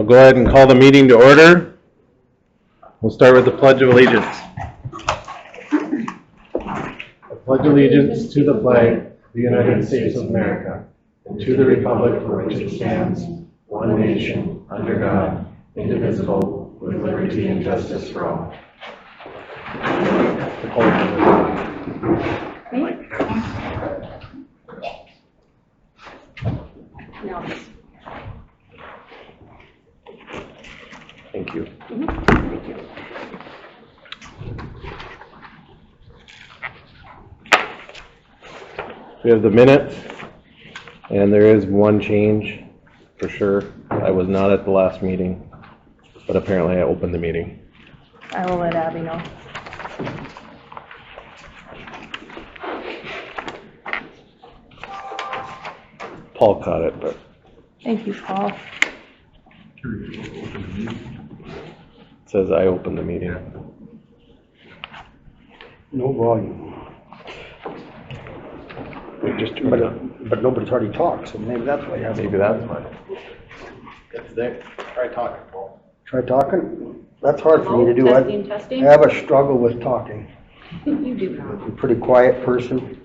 I'll go ahead and call the meeting to order. We'll start with the Pledge of Allegiance. I pledge allegiance to the flag of the United States of America, and to the republic for which it stands, one nation, under God, indivisible, with liberty and justice for all. Thank you. Thank you. We have the minutes, and there is one change for sure. I was not at the last meeting, but apparently I opened the meeting. I will let Abby know. Paul caught it, but Thank you, Paul. it says I opened the meeting. No volume. Just But nobody's already talked, so maybe that's why you have. maybe that's why. It's there. Try talking, Paul. Try talking? That's hard for me to do. Testing. I have a struggle with talking. You do not. I'm a pretty quiet person.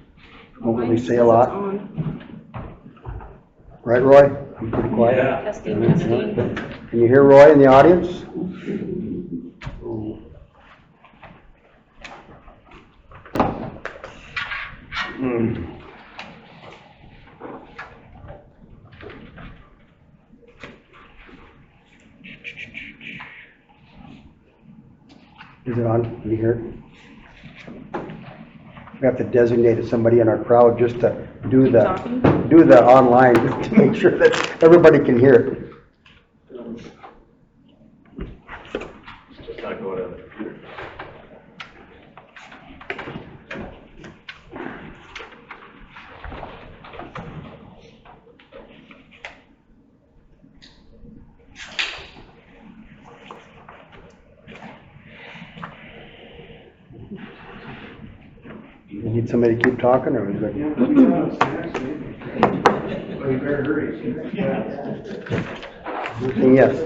Don't really say a lot. Right, Roy? I'm pretty quiet. Yeah. Testing. Can you hear Roy in the audience? Is it on? Can you hear it? We have to designate somebody in our crowd just to do the online, just to make sure that everybody can hear it. Just not going on the computer. You need somebody to keep talking, or is it? Yes.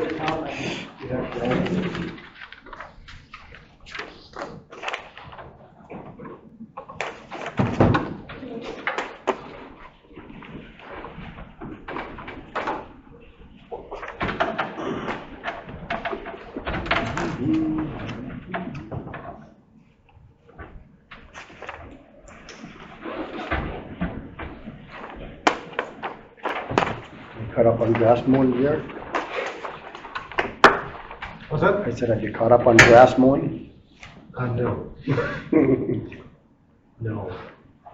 Caught up on grass mowing here? What's that? I said, have you caught up on grass mowing? No. No.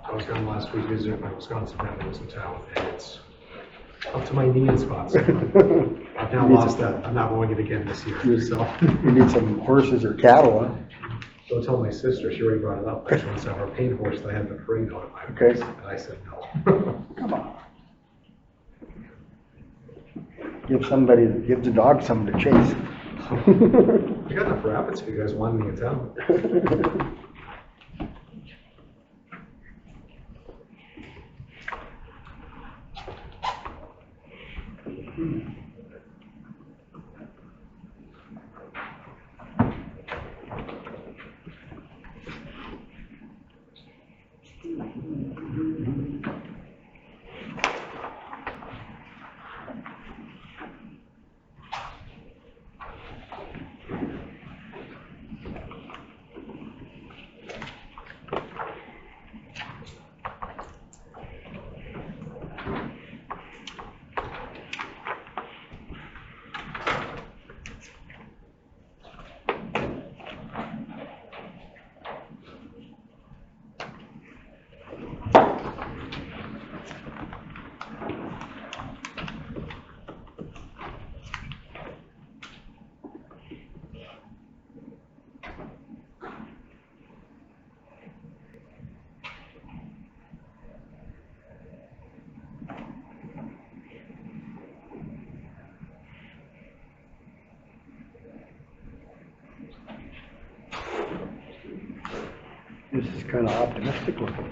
I was gone last week visiting my Wisconsin relatives in town, and it's up to my knee in spots. I've now lost that. I'm not mowing it again this year. So You need some horses or cattle, huh? don't tell my sister. She already brought it up. She wants to have our paint horse that I had the parade on at my Okay. place, and I said no. Come on. Give the dog something to chase. I got enough rabbits if you guys want me in town. This is kind of optimistic looking.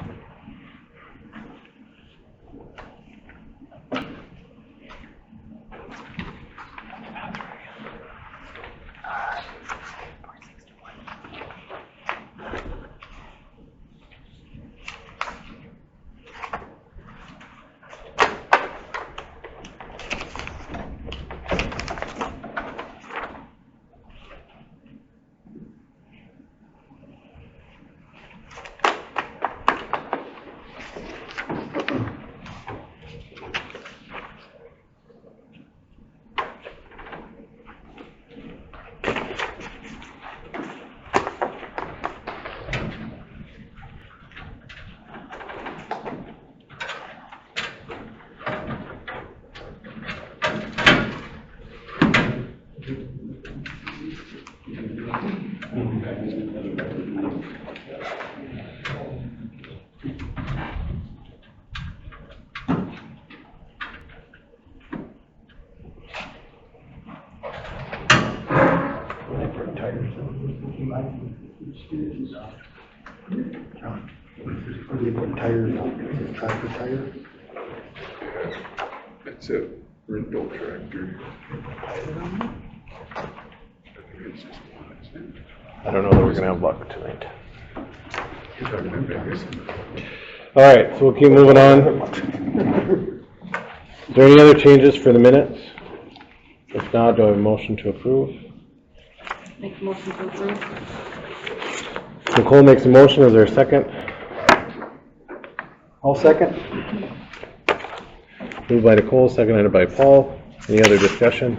Are they putting tires on, tractor tires? It's a rental tractor. I don't know that we're gonna have luck tonight. You're talking to Vegas. All right, so we'll keep moving on. Is there any other changes for the minutes? If not, do I have a motion to approve? Make a motion to approve. Nicole makes a motion, is there a second? I'll second. Moved by Nicole, seconded by Paul. Any other discussion?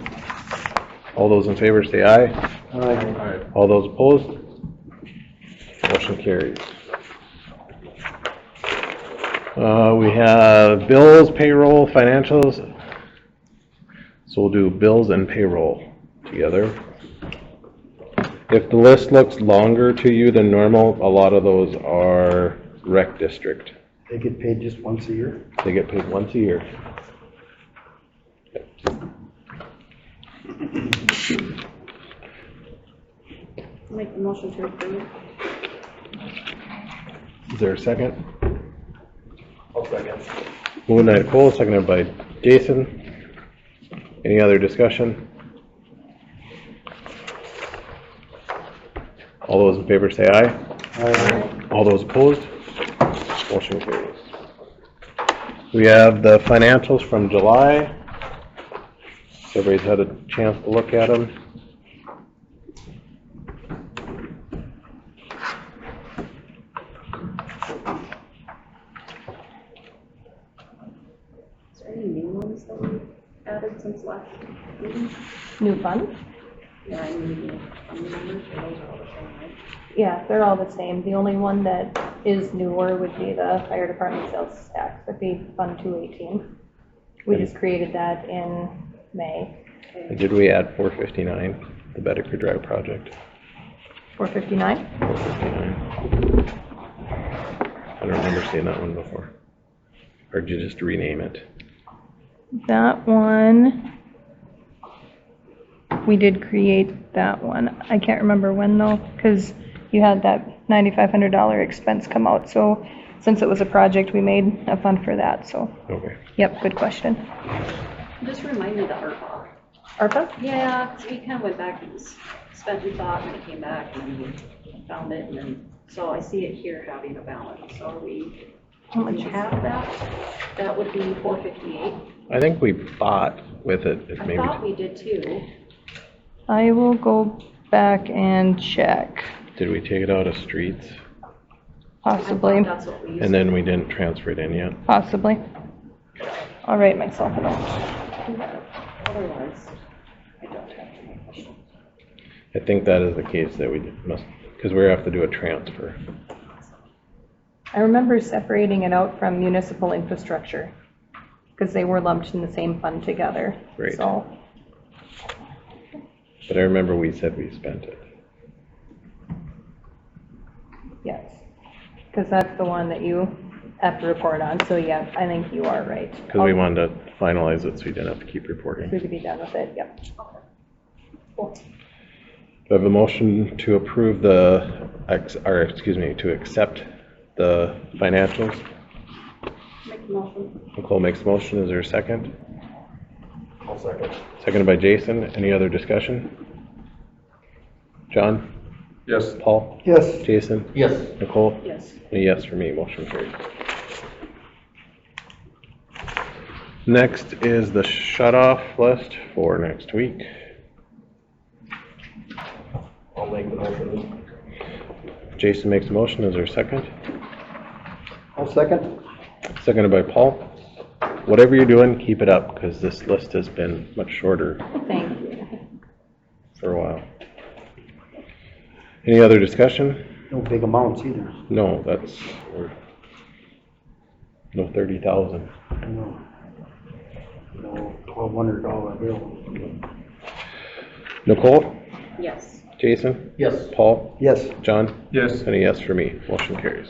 All those in favor say aye. Aye. All those opposed? Motion carries. We have bills, payroll, financials. So we'll do bills and payroll together. If the list looks longer to you than normal, a lot of those are rec district. They get paid just once a year? They get paid once a year. Make the motion to approve. Is there a second? I'll second. Moved by Nicole, seconded by Jason. Any other discussion? All those in favor say aye. Aye. All those opposed? Motion carries. We have the financials from July. Everybody's had a chance to look at them. Is there any new ones that we added since last meeting? New funds? Yeah, I mean, fund numbers, or those are all the same, right? Yeah, they're all the same. The only one that is newer would be the fire department sales tax, would be Fund 218. We just created that in May. Did we add 459, the Bedecker Drive project? 459? 459. I don't remember seeing that one before. Or did you just rename it? That one, we did create that one. I can't remember when though, because you had that $9,500 expense come out. So since it was a project, we made a fund for that. So, Okay. yep, good question. Just remind me of the ARPA. ARPA? Yeah, because we kind of went back and spent, we thought, and it came back and we found it, and then, so I see it here having a balance. So we have that. That would be 458. I think we bought with it. I thought we did too. I will go back and check, Did we take it out of streets? possibly, I thought that's what we used. And then we didn't transfer it in yet? possibly. I'll write myself a note. Otherwise, I don't have any questions. I think that is the case that we must, because we have to do a transfer. I remember separating it out from municipal infrastructure, because they were lumped in the same fund together. Great. So, But I remember we said we spent it. yes, because that's the one that you have to report on. So yeah, I think you are right. Because we wanted to finalize it so we didn't have to keep reporting. We could be done with it, yep. Cool. Do I have a motion to approve to accept the financials? Make the motion. Nicole makes a motion. Is there a second? I'll second. Seconded by Jason. Any other discussion? John? Yes. Paul? Yes. Jason? Yes. Nicole? Yes. A yes for me. Motion carried. Next is the shut-off list for next week. I'll make the motion. Jason makes a motion. Is there a second? I'll second. Seconded by Paul. Whatever you're doing, keep it up because this list has been much shorter Thank you. for a while. Any other discussion? No big amounts either. No, no 30,000. No $1,200 bill. Nicole? Yes. Jason? Yes. Paul? Yes. John? Yes. And a yes for me. Motion carries.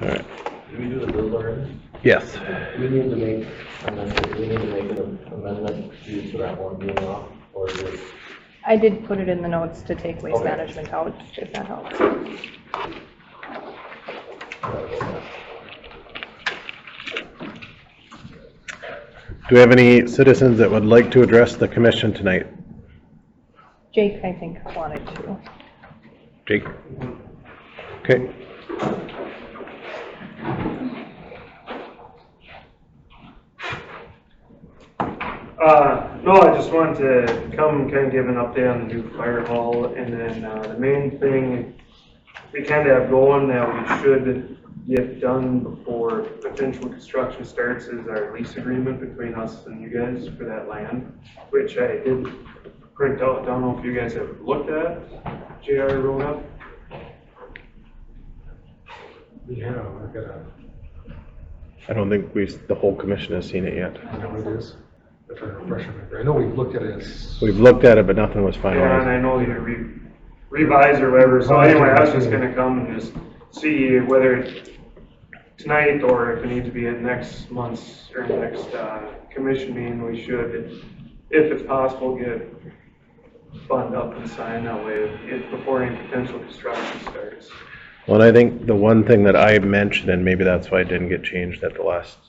All right. Did we do the bills already? Yes. We need to make, we need to make an amendment to for that one being off, or is it? I did put it in the notes to take waste Okay. management out, if that helps. Do we have any citizens that would like to address the commission tonight? Jake, I think, wanted to. Jake? Okay. No, I just wanted to come kind of give an update on the new fire hall, and then, the main thing we kind of have going that we should get done before potential construction starts is our lease agreement between us and you guys for that land, which I did print out. Don't know if you guys have looked at, JR wrote up. Yeah, I've got a, I don't think the whole commission has seen it yet. I know what it is. I'm trying to refresh my memory. I know we've looked at it as. We've looked at it, but nothing was Yeah, and finalized. I know you revise or whatever, so anyway, I was just gonna come and just see whether it's tonight or if it needs to be at next month's or next, commission meeting, we should, if it's possible, get it buttoned up and signed that way, before any potential construction starts. Well, and I think the one thing that I mentioned, and maybe that's why it didn't get changed at the last,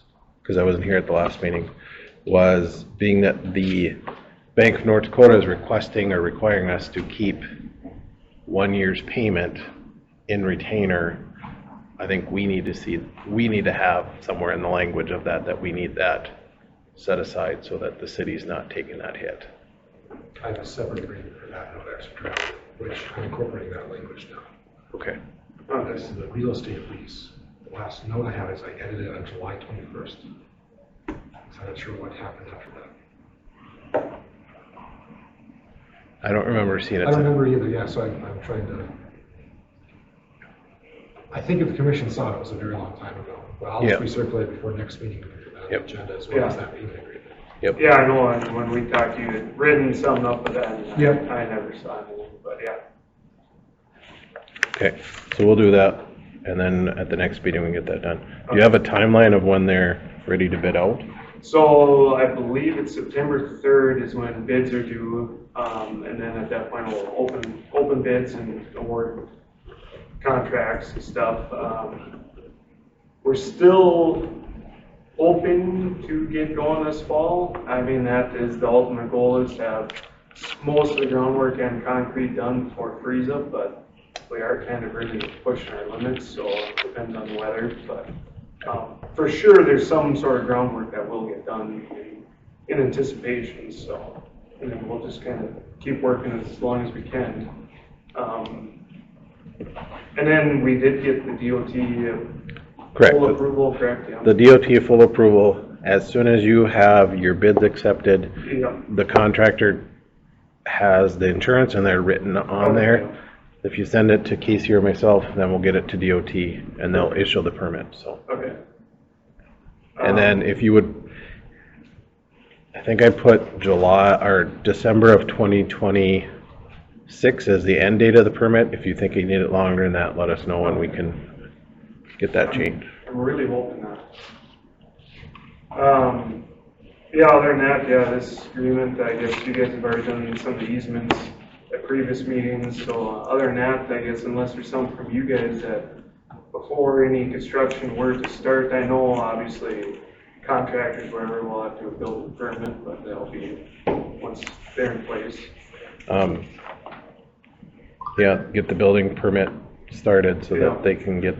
because I wasn't here at the last meeting, was being that the Bank of North Dakota is requesting or requiring us to keep 1 year's payment in retainer. I think we need to have somewhere in the language of that we need that set aside so that the city's not taking that hit. I have a separate agreement for that, not extra travel, which I'm incorporating that language now. Okay. This is the real estate lease. The last note I have is I edited it on July 21st. So I'm not sure what happened after that. I don't remember seeing it. I don't remember either, yeah, so I'm trying to. I think if the commission saw it, it was a very long time ago. But I'll just recirculate it before next meeting to put that on the agenda as well as that payment agreement. Yep. Yeah, I know, and when we talked, you had written something up with that, and Yep. I never saw anything, but yeah. Okay, so we'll do that, and then at the next meeting we get that done. Do you have a timeline of when they're ready to bid out? So I believe it's September 3rd is when bids are due, and then at that point we'll open bids and award contracts and stuff. We're still hoping to get going this fall. I mean, that is the ultimate goal, is to have most of the groundwork and concrete done before freeze up, but we are kind of really pushing our limits, so it depends on the weather, but for sure there's some sort of groundwork that will get done in anticipation, so, and then we'll just kind of keep working as long as we can. And then we did get the DOT Correct. full approval, correct? Yeah. The DOT full approval, as soon as you have your bids accepted, Yeah. the contractor has the insurance and they're written on there. If you send it to Casey or myself, then we'll get it to DOT and they'll issue the permit, so. Okay. And then if you would, I think I put July or December of 2026 as the end date of the permit. If you think you need it longer than that, let us know and we can get that changed. I'm really hoping that. Yeah, other than that, yeah, this agreement, I guess you guys have already done some of the easements at previous meetings, so other than that, I guess unless there's something from you guys that before any construction were to start, I know obviously contractors, wherever, will have to build a permit, but they'll be, once they're in place. Yeah, get the building permit started so Yeah. that they can get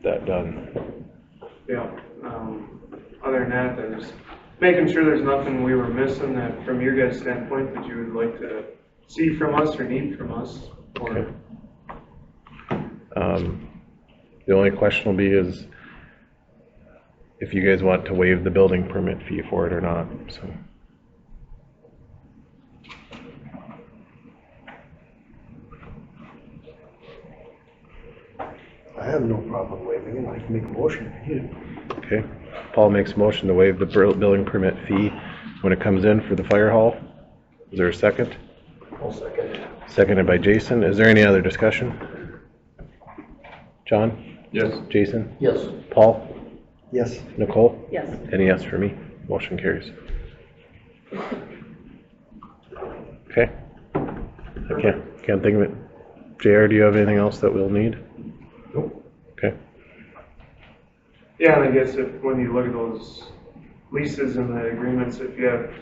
that done. Yeah, other than that, I was making sure there's nothing we were missing that from your guys' standpoint that you would like to see from us or need from us. Or, Okay. The only question will be is, if you guys want to waive the building permit fee for it or not, so. I have no problem waiving it, I can make a motion. Okay, Paul makes a motion to waive the building permit fee when it comes in for the fire hall. Is there a second? I'll second. Seconded by Jason. Is there any other discussion? John? Yes. Jason? Yes. Paul? Yes. Nicole? Yes. Any yes for me? Motion carries. Okay. I can't think of it. JR, do you have anything else that we'll need? Nope. Okay. Yeah, and I guess when you look at those leases and the agreements, if you have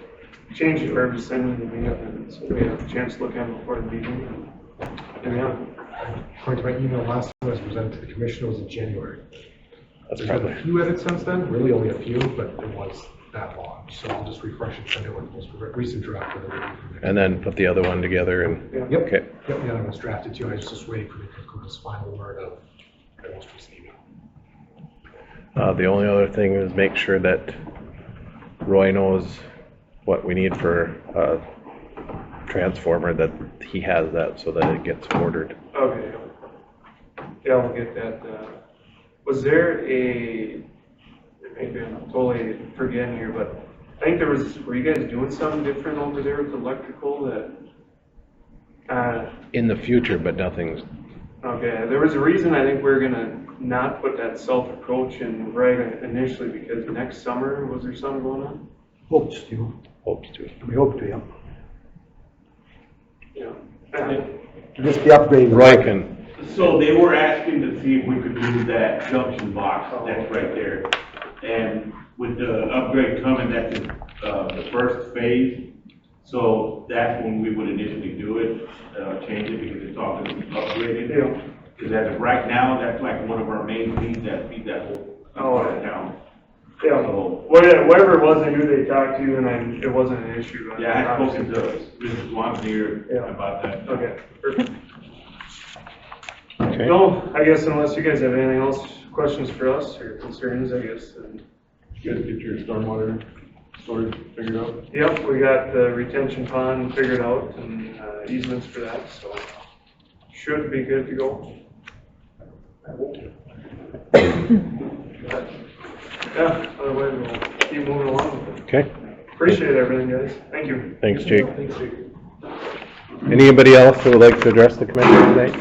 change it or just send them to me, and so we have a chance to look at them before the meeting. And yeah, According to my email last time I was presented to the commission was in January. That's There's been probably, a few edits since then, really only a few, but it was that long. So I'll just refresh and send it with the most recent draft of the review permit. and then put the other one together and, yeah. Yep. okay. Yep, the other one's drafted too. I was just waiting for the Dakota's final word of the most recent email. The only other thing is make sure that Roy knows what we need for a transformer, that he has that so that it gets ordered. Okay. Yeah, we'll get that. Was there maybe I'm totally forgetting here, but I think were you guys doing something different over there with electrical that, In the future, but nothing's, okay, there was a reason I think we were gonna not put that self-approach in right initially, because next summer, was there something going on? Hopes to. hopes to. We hope to, yeah. Yeah. Just the upgrade. Roy can, So they were asking to see if we could use that junction box that's right there. And with the upgrade coming, that's in, the first phase. So that's when we would initially do it, change it, because it's all going to be upgraded. Yeah. Because as of right now, that's like one of our main leads that feeds that whole part of town. Yeah, So, whatever it was, I knew they talked to you, and it wasn't an issue. yeah, I spoke to Mrs. Wampier Yeah. about that. Okay, perfect. okay. No, I guess unless you guys have anything else, questions for us or concerns, I guess, then. You guys get your stormwater storage figured out? Yep, we got the retention pond figured out and easements for that, so should be good to go. Yeah, otherwise we'll keep moving along with it. Okay, Appreciate everything, guys. Thank you. thanks, Jake. Thanks, Jake. Anybody else that would like to address the commission tonight?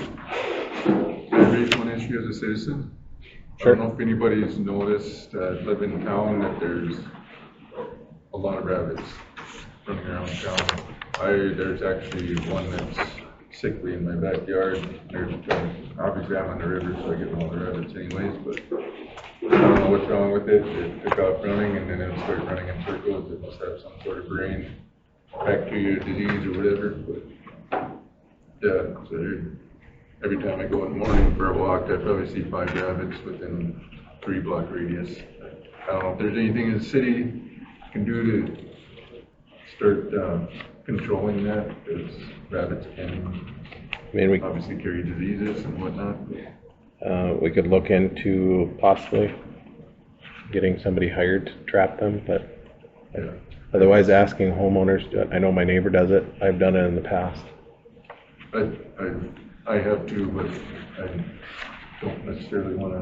Can I raise one issue as a citizen? Sure. I don't know if anybody's noticed that live in town that there's a lot of rabbits running around town. There's actually one that's sickly in my backyard. Obviously I'm on the river, so I get all the rabbits anyways, but I don't know what's wrong with it. It took off running and then it started running in circles. It must have some sort of brain bacteria disease or whatever, but yeah, so every time I go in the morning for a walk, I probably see 5 rabbits within 3-block radius. I don't know if there's anything in the city can do to start controlling that, because rabbits can I mean, obviously carry diseases and whatnot. we could look into possibly getting somebody hired to trap them, but Yeah. otherwise asking homeowners, I know my neighbor does it, I've done it in the past. I have to, but I don't necessarily want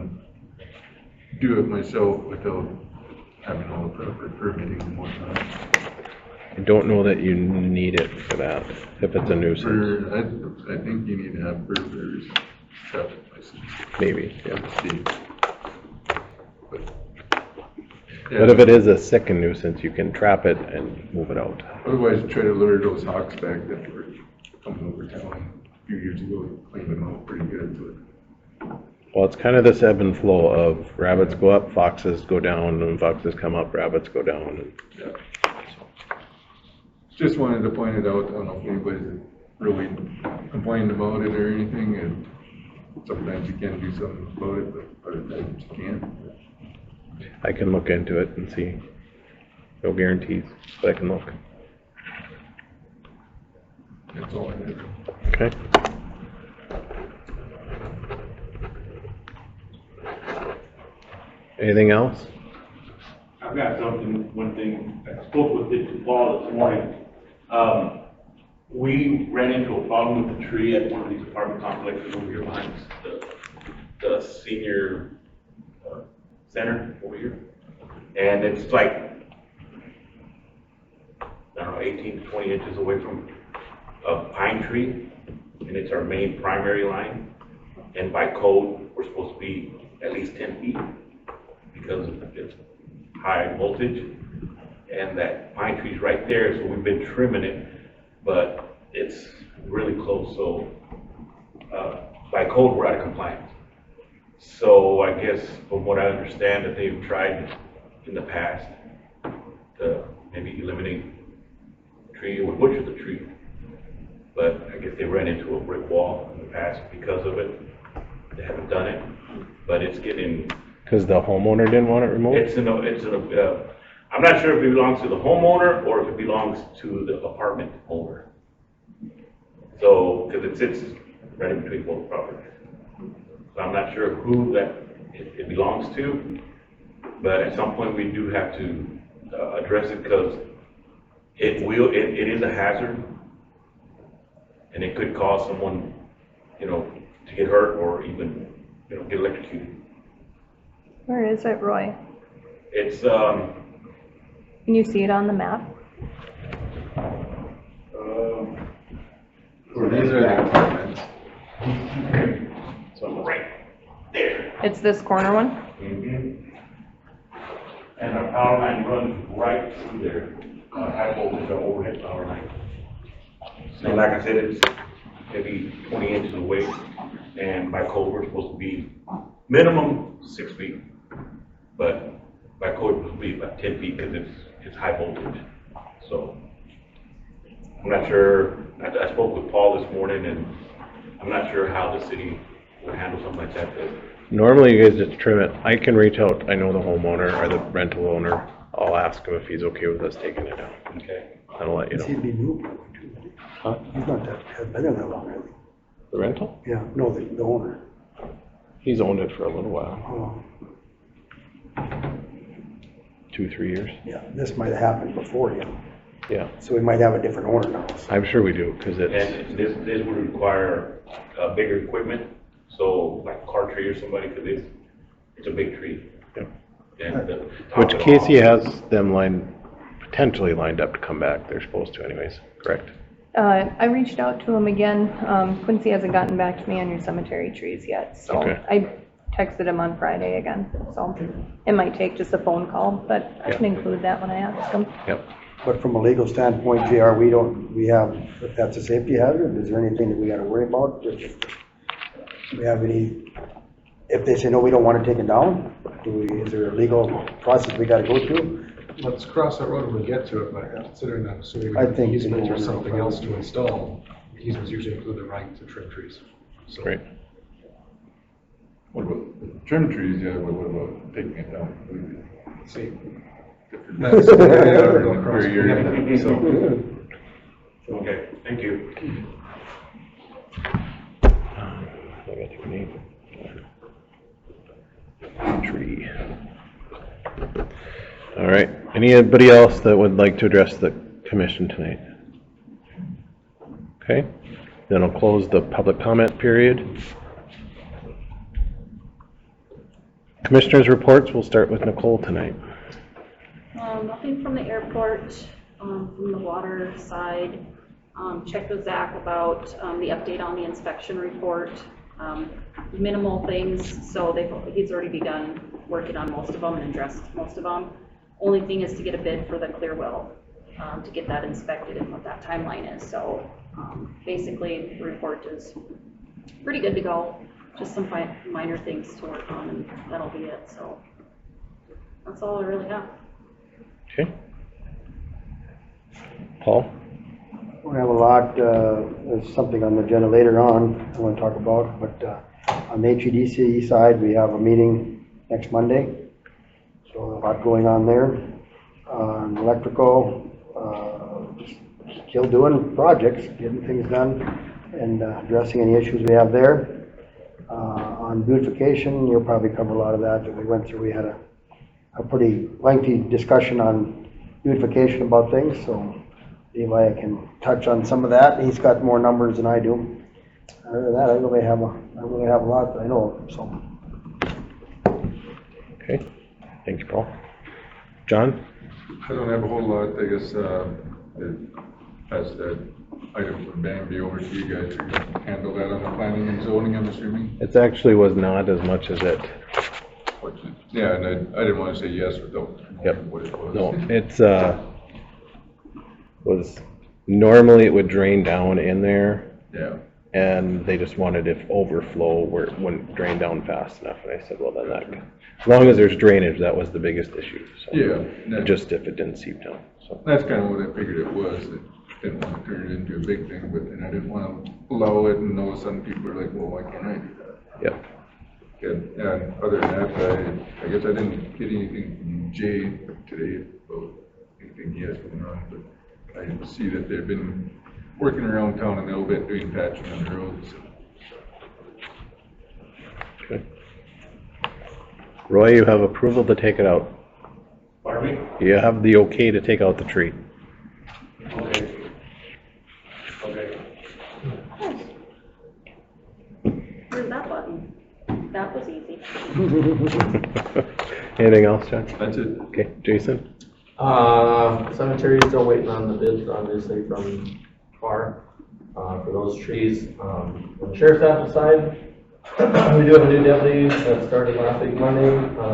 to do it myself without having all the proper permitting and whatnot. I don't know that you need it for that, if it's a nuisance, I think you need to have burglars traffic license. maybe, yeah. But But if it is a second nuisance, you can trap it and move it out. otherwise, try to lure those hawks back that were coming over town a few years ago, cleaned them out pretty good, but Well, it's kind of this ebb and flow of rabbits go up, foxes go down, and foxes come up, rabbits go down. yeah. Just wanted to point it out. I don't know if anybody's really complained about it or anything, and sometimes you can do something about it, but other times you can't. I can look into it and see. No guarantees, but I can look. That's all I have. Okay. Anything else? I got something, one thing, I spoke with it to Paul this morning. We ran into a problem with the tree at one of these apartment complexes over here behind the senior center over here. And it's like, I don't know, 18 to 20 inches away from a pine tree, and it's our main primary line. And by code, we're supposed to be at least 10 feet because it's high voltage. And that pine tree's right there, so we've been trimming it, but it's really close. So by code, we're out of compliance. So I guess from what I understand that they've tried in the past to maybe eliminate the tree or butcher the tree. But I guess they ran into a brick wall in the past because of it. They haven't done it, but it's getting. Because the homeowner didn't want it removed? I'm not sure if it belongs to the homeowner or if it belongs to the apartment owner. So, because it sits right in between both properties. So I'm not sure who that it belongs to, but at some point we do have to address it because it is a hazard and it could cause someone, to get hurt or even, get electrocuted. Where is it, Roy? It's, Can you see it on the map? These are the apartments. so right there. It's this corner one? Mm-hmm. And our power line runs right through there, high voltage overhead power line. So like I said, it's maybe 20 inches away, and by code, we're supposed to be minimum 6 feet. But by code, it's supposed to be about 10 feet because it's high voltage. So I'm not sure, I spoke with Paul this morning, and I'm not sure how the city will handle something like that. Normally you guys just trim it. I can reach out, I know the homeowner or the rental owner. I'll ask him if he's okay with us taking it down. Okay. I'll let you know. He'd be new, too. Huh? He's not that, has been in that long, really. The rental? Yeah, no, the owner. He's owned it for a little while, Oh, 2-3 years. yeah, this might have happened before him, Yeah, so we might have a different owner now. So. I'm sure we do, because it's, And this would require bigger equipment, so like a car tree or somebody, because it's a big tree. Yep. And which Casey has them potentially lined up to come back. They're supposed to anyways, correct? I reached out to him again. Quincy hasn't gotten back to me on your cemetery trees yet, so Okay. I texted him on Friday again, so it might take just a phone call, but I can include that when I ask him. Yep. But from a legal standpoint, JR, we have, if that's a safety hazard, is there anything that we gotta worry about? If we have if they say, no, we don't want it taken down, is there a legal process we gotta go through? Let's cross that road when we get to it, but considering that, assuming I think easement or so. something else to install, easements usually include the right to trim trees. So Great. What about the trim trees? Yeah, but what about taking it down? let's see. That's, Yeah, cross- for a year. So, Okay, thank you. I gotta take a name. Tree. All right, anybody else that would like to address the commission tonight? Okay, then I'll close the public comment period. Commissioners' reports, we'll start with Nicole tonight. Nothing from the airport, from the water side. Checked with Zach about the update on the inspection report. Minimal things, so he's already begun working on most of them and addressed most of them. Only thing is to get a bid for the clear well, to get that inspected and what that timeline is. So basically the report is pretty good to go. Just some minor things to work on, and that'll be it. So that's all I really have. Okay. Paul? We have a lot, there's something on the agenda later on I want to talk about, but on the HEDC side, we have a meeting next Monday. So a lot going on there. On electrical, still doing projects, getting things done and addressing any issues we have there. On beautification, you'll probably cover a lot of that we went through. We had a pretty lengthy discussion on beautification about things, so Levi can touch on some of that. He's got more numbers than I do. Other than that, I really have a lot that I know of, so. Okay, thank you, Paul. John? I don't have a whole lot, I guess, pass that item from Bambi over to you guys to handle that on the planning and zoning, I'm assuming. It actually was not as much as it, Yeah, and I didn't want to say yes without Yep. knowing what it was. no, it's, was, normally it would drain down in there, Yeah, and they just wanted if overflow where it wouldn't drain down fast enough, and I said, well, then that, as long as there's drainage, that was the biggest issue, so. yeah. Just if it didn't seep down, so. That's kind of what I figured it was. I didn't want to turn it into a big thing, but then I didn't want to allow it, and all of a sudden people are like, well, why can't I do that? Yep. And other than that, I guess I didn't get anything from Jay today about anything he has going on, but I see that they've been working around town a little bit, doing patching on the roads. Okay. Roy, you have approval to take it out. Pardon me? You have the okay to take out the tree. Okay. Okay. Where's that button? That was easy. Anything else, John? That's it. Okay, Jason? Cemetery is still waiting on the bids, obviously, from FAR, for those trees. On the sheriff's office side, we do have a new deputy that started last week Monday.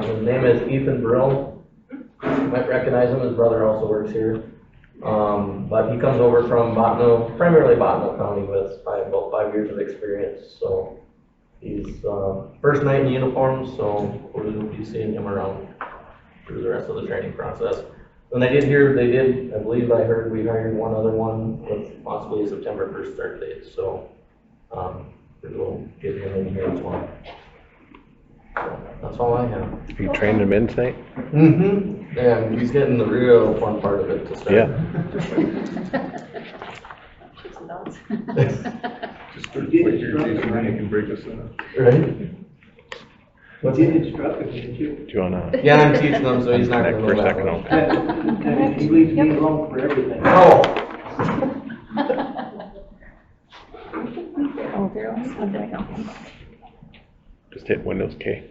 His name is Ethan Brill. You might recognize him, his brother also works here. But he comes over from Bottineau, primarily Bottineau County with about 5 years of experience, so he's, first night in uniform, so we'll be seeing him around through the rest of the training process. And I believe I heard we hired one other one with possibly a September 1st start date, so, we'll get him in here as well. So, that's all I have. You trained him in tonight? Mm-hmm, and he's getting the real fun part of it to start. Yeah. She's nuts. Just start quick here, Jason, then you can break us in. Right? What's in instructed, didn't you? Do you wanna Yeah, I'm teaching him, so he's not connect gonna for a know that second? one. Okay. He leaves me alone for everything. Oh, Oh, there was something else. Just hit Windows K.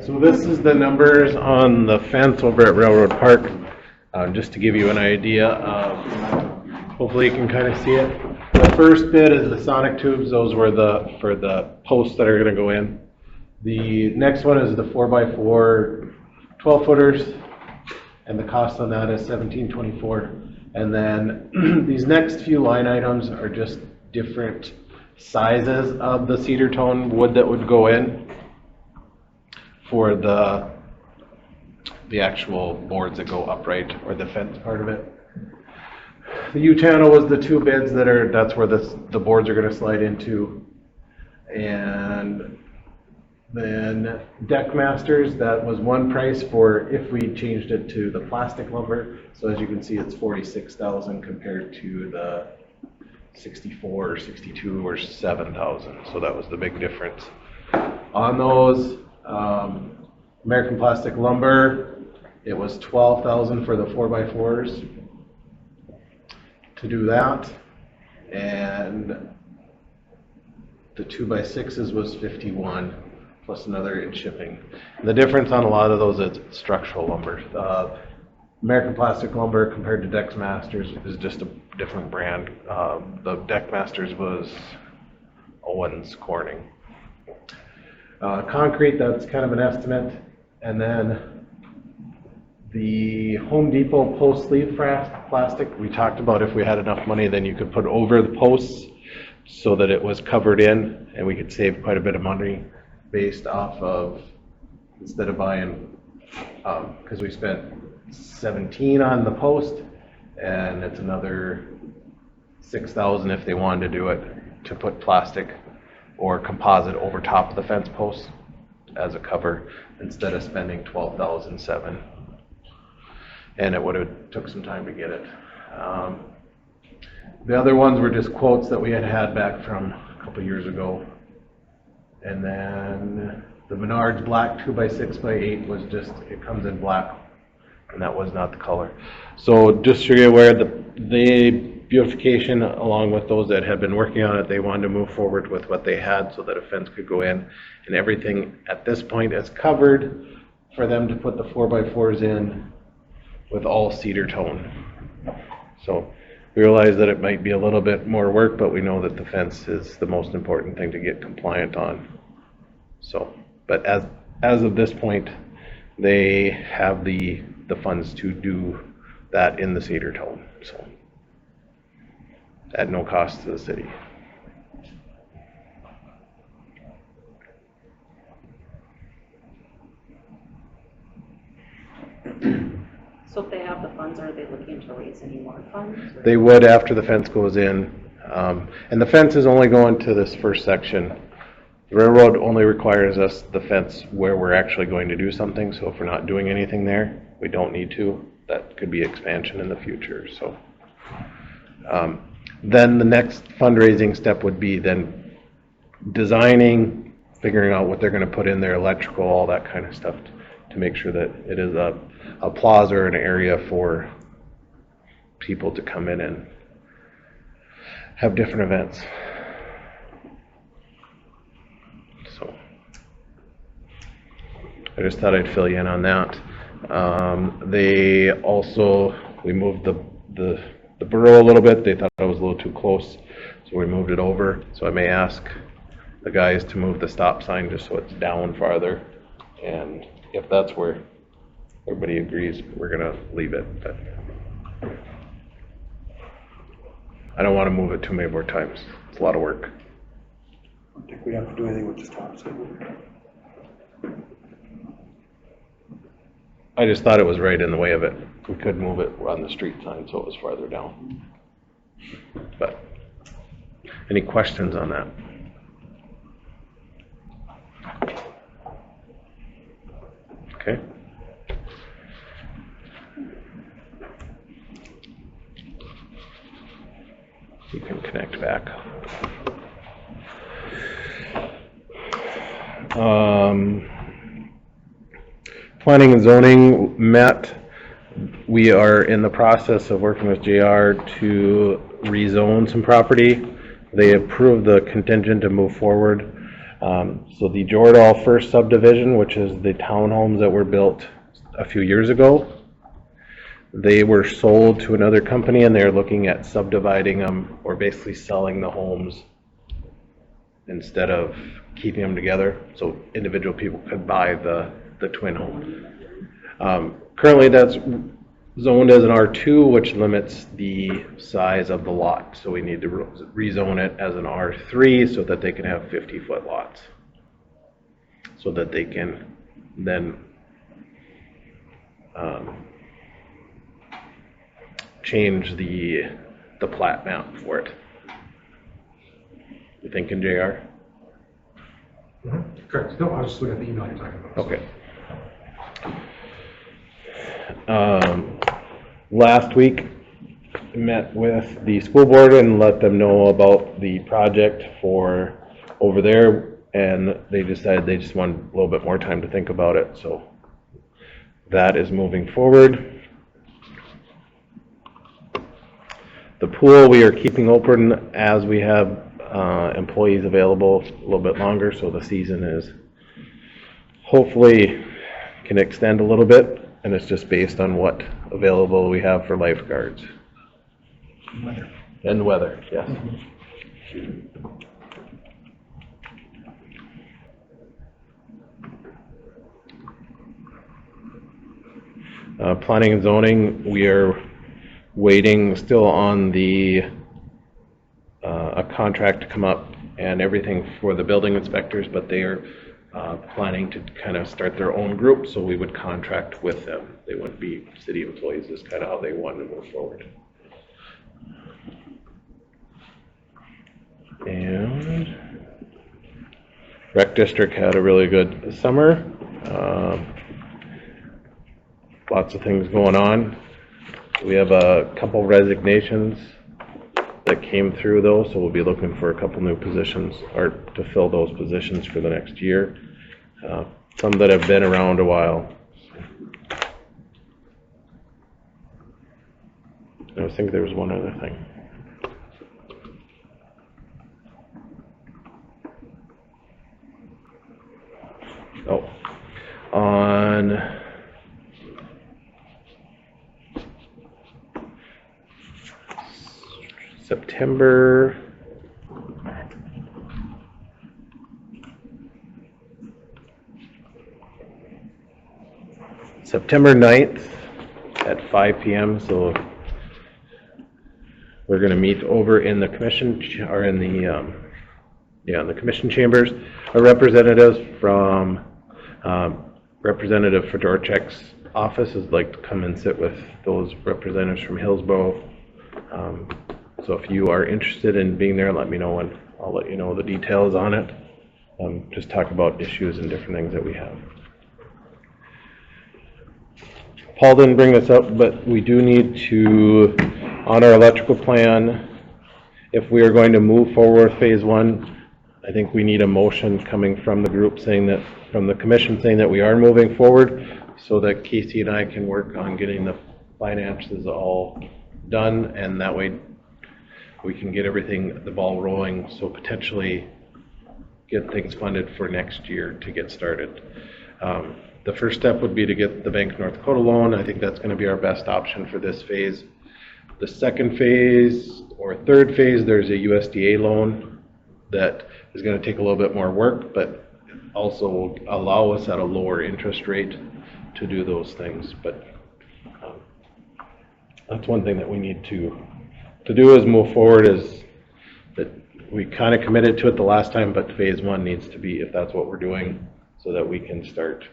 So this is the numbers on the fence over at Railroad Park, just to give you an idea of, hopefully you can kind of see it. The first bid is the sonic tubes, those were for the posts that are gonna go in. The next one is the 4x4 12 footers, and the cost on that is $17.24. And then these next few line items are just different sizes of the cedar tone wood that would go in for the actual boards that go upright, or the fence part of it. The U-channel was the two bids that's where the boards are gonna slide into. And then Deck Masters, that was one price for if we changed it to the plastic lumber. So as you can see, it's $46,000 compared to the 64 or 62 or 7,000. So that was the big difference. On those, American Plastic Lumber, it was $12,000 for the 4x4s to do that. And the 2x6s was 51, plus another in shipping. The difference on a lot of those is structural lumber. American Plastic Lumber compared to Dex Masters is just a different brand. The Dex Masters was Owens Corning. Concrete, that's kind of an estimate. And then the Home Depot post sleeve plastic, we talked about if we had enough money, then you could put over the posts so that it was covered in, and we could save quite a bit of money based off of, instead of buying, because we spent 17 on the post, and it's another 6,000 if they wanted to do it, to put plastic or composite over top of the fence posts as a cover, instead of spending 12,007. And it would have took some time to get it. The other ones were just quotes that we had back from a couple years ago. And then the Menards black 2x6x8 was just, it comes in black, and that was not the color. So just so you're aware, the beautification, along with those that had been working on it, they wanted to move forward with what they had so that a fence could go in. And everything at this point is covered for them to put the 4x4s in with all cedar tone. So we realize that it might be a little bit more work, but we know that the fence is the most important thing to get compliant on. So, but as of this point, they have the funds to do that in the cedar tone, so at no cost to the city. So if they have the funds, are they looking to raise any more funds? Or? They would after the fence goes in, and the fence is only going to this first section. The railroad only requires us the fence where we're actually going to do something, so if we're not doing anything there, we don't need to. That could be expansion in the future. So then the next fundraising step would be then designing, figuring out what they're going to put in there, electrical, all that kind of stuff, to make sure that it is a plaza or an area for people to come in and have different events. So I just thought I'd fill you in on that. They also, we moved the borough a little bit. They thought it was a little too close, so we moved it over. So I may ask the guys to move the stop sign just so it's down farther, and if that's where everybody agrees, we're gonna leave it. But I don't want to move it too many more times. It's a lot of work. I don't think we have to do anything with the stop sign. I just thought it was right in the way of it. We could move it on the street sign so it was farther down. But any questions on that? Okay. You can connect back. Planning and zoning met. We are in the process of working with JR to rezone some property. They approved the contingent to move forward. So the Jordan first subdivision, which is the townhomes that were built a few years ago, they were sold to another company, and they're looking at subdividing them, or basically selling the homes instead of keeping them together, so individual people could buy the twin home. Currently that's zoned as an R2, which limits the size of the lot, so we need to rezone it as an R3 so that they can have 50-foot lots, so that they can then change the plat map for it. You thinking, JR? Correct. No, I was just looking at the email you're talking about. Okay. Last week, met with the school board and let them know about the project for over there, and they decided they just wanted a little bit more time to think about it, so that is moving forward. The pool we are keeping open as we have employees available a little bit longer, so the season is hopefully can extend a little bit, and it's just based on what available we have for lifeguards. And weather, yes. Planning and zoning, we are waiting still on a contract to come up and everything for the building inspectors, but they are planning to kind of start their own group, so we would contract with them. They wouldn't be city employees, is kind of how they want to move forward. And Rec District had a really good summer. Lots of things going on. We have a couple resignations that came through though, so we'll be looking for a couple new positions or to fill those positions for the next year. Some that have been around a while. I think there was one other thing. Oh, on September 9th at 5 p.m. So we're going to meet over in the commission or in the the commission chambers. A representative from Representative Fedorchuk's office is like to come and sit with those representatives from Hillsboro. So if you are interested in being there, let me know and I'll let you know the details on it. Just talk about issues and different things that we have. Paul didn't bring this up, but we do need to, on our electrical plan, if we are going to move forward with phase 1, I think we need a motion coming from the group saying that, from the commission saying that we are moving forward, so that Casey and I can work on getting the finances all done, and that way we can get everything, the ball rolling, so potentially get things funded for next year to get started. The first step would be to get the Bank of North Dakota loan. I think that's going to be our best option for this phase. The second phase or third phase, there's a USDA loan that is going to take a little bit more work, but also will allow us at a lower interest rate to do those things. But that's one thing that we need to do is move forward, is that we kind of committed to it the last time, but phase 1 needs to be, if that's what we're doing, so that we can start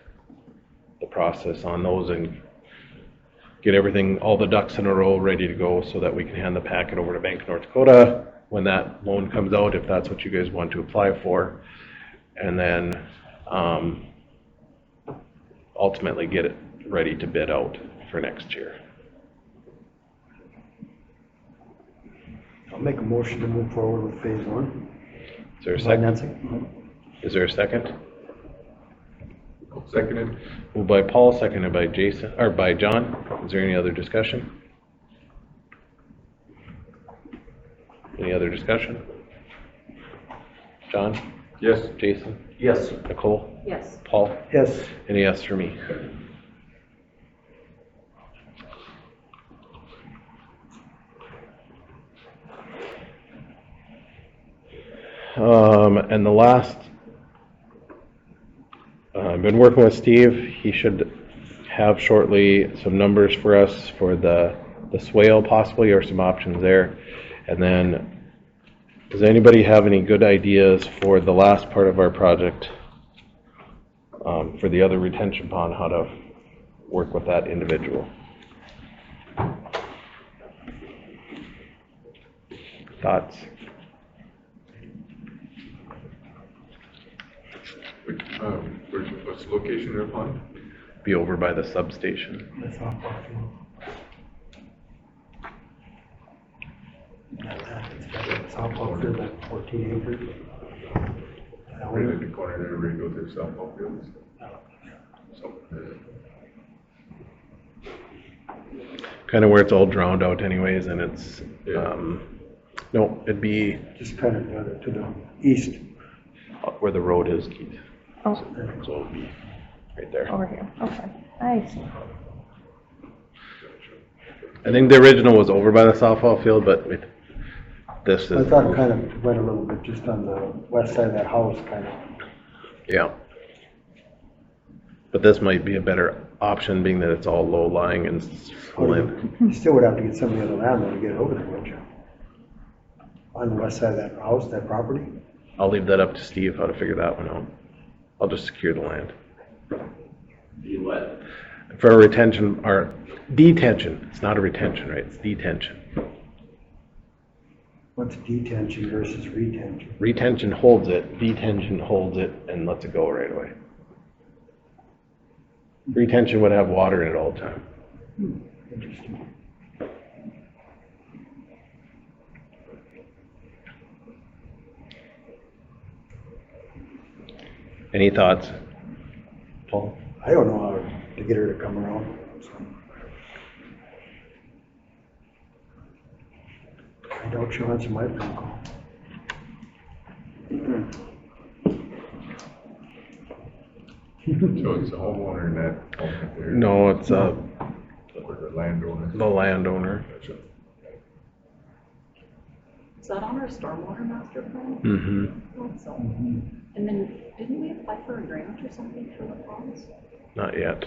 the process on those and get everything, all the ducks in a row ready to go, so that we can hand the packet over to Bank of North Dakota when that loan comes out, if that's what you guys want to apply for, and then ultimately get it ready to bid out for next year. I'll make a motion to move forward with phase 1. Is there a second? Financing. Is there a second? Seconded. Moved by Paul, seconded by Jason, or by John. Is there any other discussion? Any other discussion? John? Yes. Jason? Yes. Nicole? Yes. Paul? Yes. Any yes for me? And the last, I've been working with Steve. He should have shortly some numbers for us for the swale possibly, or some options there. And then, does anybody have any good ideas for the last part of our project, for the other retention pond, how to work with that individual? Thoughts? What's the location of the pond? Be over by the substation. That's off our field. It's off our field, that 14 acres. Right in the corner there, where you go to the softball field. So, Kind of where it's all drowned out anyways, and it's, Yeah. No, it'd be Just kind of to the east. where the road is, Keith. Oh, So it'd be right there. over here, okay, I see. I think the original was over by the softball field, but this I is, thought it kind of went a little bit just on the west side of that house, kind of. yeah. But this might be a better option, being that it's all low lying and full in. You still would have to get somebody on the land though to get it over there, wouldn't you? On the west side of that house, that property? I'll leave that up to Steve, how to figure that one out. I'll just secure the land. You what? For a retention, or detention, it's not a retention, right, it's detention. What's detention versus retention? Retention holds it, detention holds it and lets it go right away. Retention would have water in it all the time. Interesting. Any thoughts, Paul? I don't know how to get her to come around. So. I doubt she'll answer my phone call. So it's a homeowner net owner there. No, it's Or the landowner. the landowner. Is that on our stormwater master plan? Mm-hmm, I thought so. And then, didn't we apply for a grant or something for the ponds? not yet.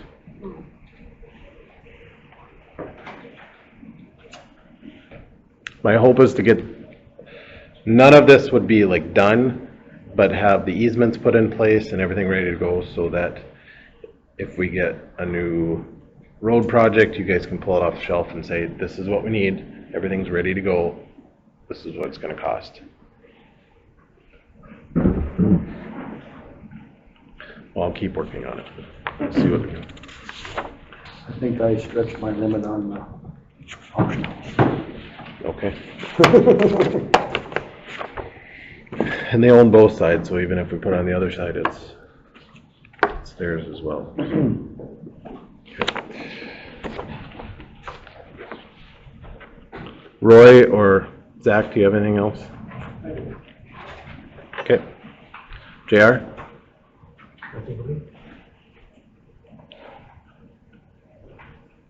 My hope is to get, none of this would be like done, but have the easements put in place and everything ready to go so that if we get a new road project, you guys can pull it off the shelf and say, this is what we need, everything's ready to go, this is what it's gonna cost. Well, I'll keep working on it. Let's see what we can. I think I stretched my limit on the auction house. Okay. And they own both sides, so even if we put it on the other side, it's theirs as well. Roy or Zach, do you have anything else? Okay. JR?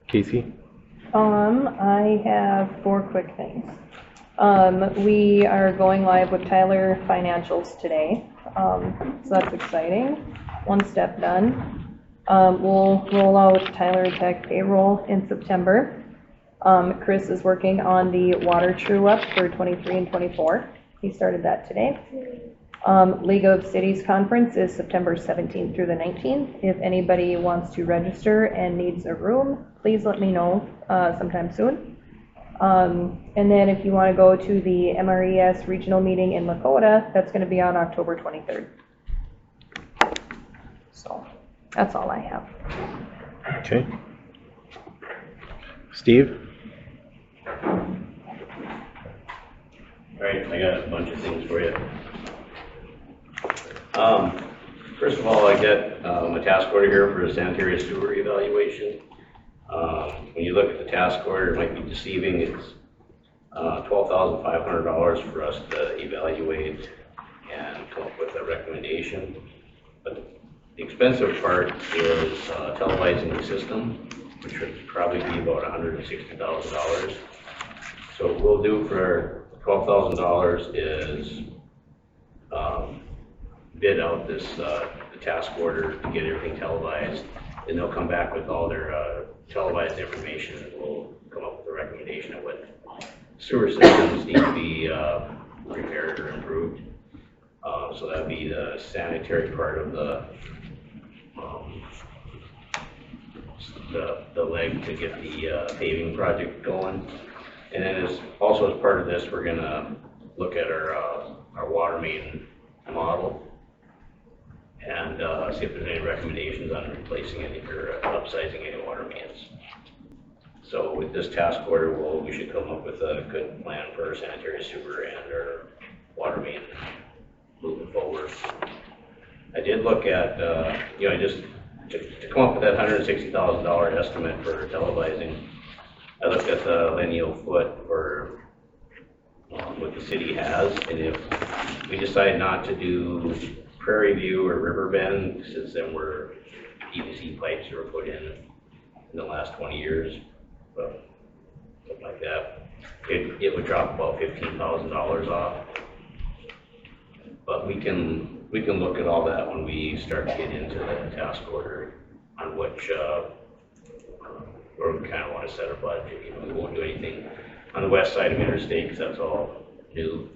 Casey? I have 4 quick things. We are going live with Tyler Financials today, so that's exciting. One step done. We'll roll out Tyler Tech payroll in September. Chris is working on the water true up for 23 and 24. He started that today. League of Cities Conference is September 17th through the 19th. If anybody wants to register and needs a room, please let me know sometime soon. And then if you want to go to the MRES regional meeting in Lakota, that's going to be on October 23rd. So that's all I have. Okay. Steve? All right, I got a bunch of things for you. First of all, I got a task order here for a sanitary sewer evaluation. When you look at the task order, it might be deceiving. It's $12,500 for us to evaluate and come up with a recommendation. But the expensive part is televising the system, which would probably be about $160,000. So what we'll do for $12,000 is bid out this the task order to get everything televised, and they'll come back with all their televised information, and we'll come up with a recommendation of what sewer systems need to be repaired or improved. So that'd be the sanitary part of the leg to get the paving project going. And then as part of this, we're gonna look at our water main model and see if there's any recommendations on replacing any or upsizing any water mains. So with this task order, we should come up with a good plan for our sanitary sewer and our water main moving forward. I did look at, just to come up with that $160,000 estimate for televising, I looked at the lineal foot for what the city has, and if we decide not to do Prairie View or Riverbend, since then we're PVC pipes that were put in the last 20 years, but something like that, it would drop about $15,000 off. But we can look at all that when we start to get into the task order on which, where we kind of want to set a budget. You know, we won't do anything on the west side of interstate because that's all new.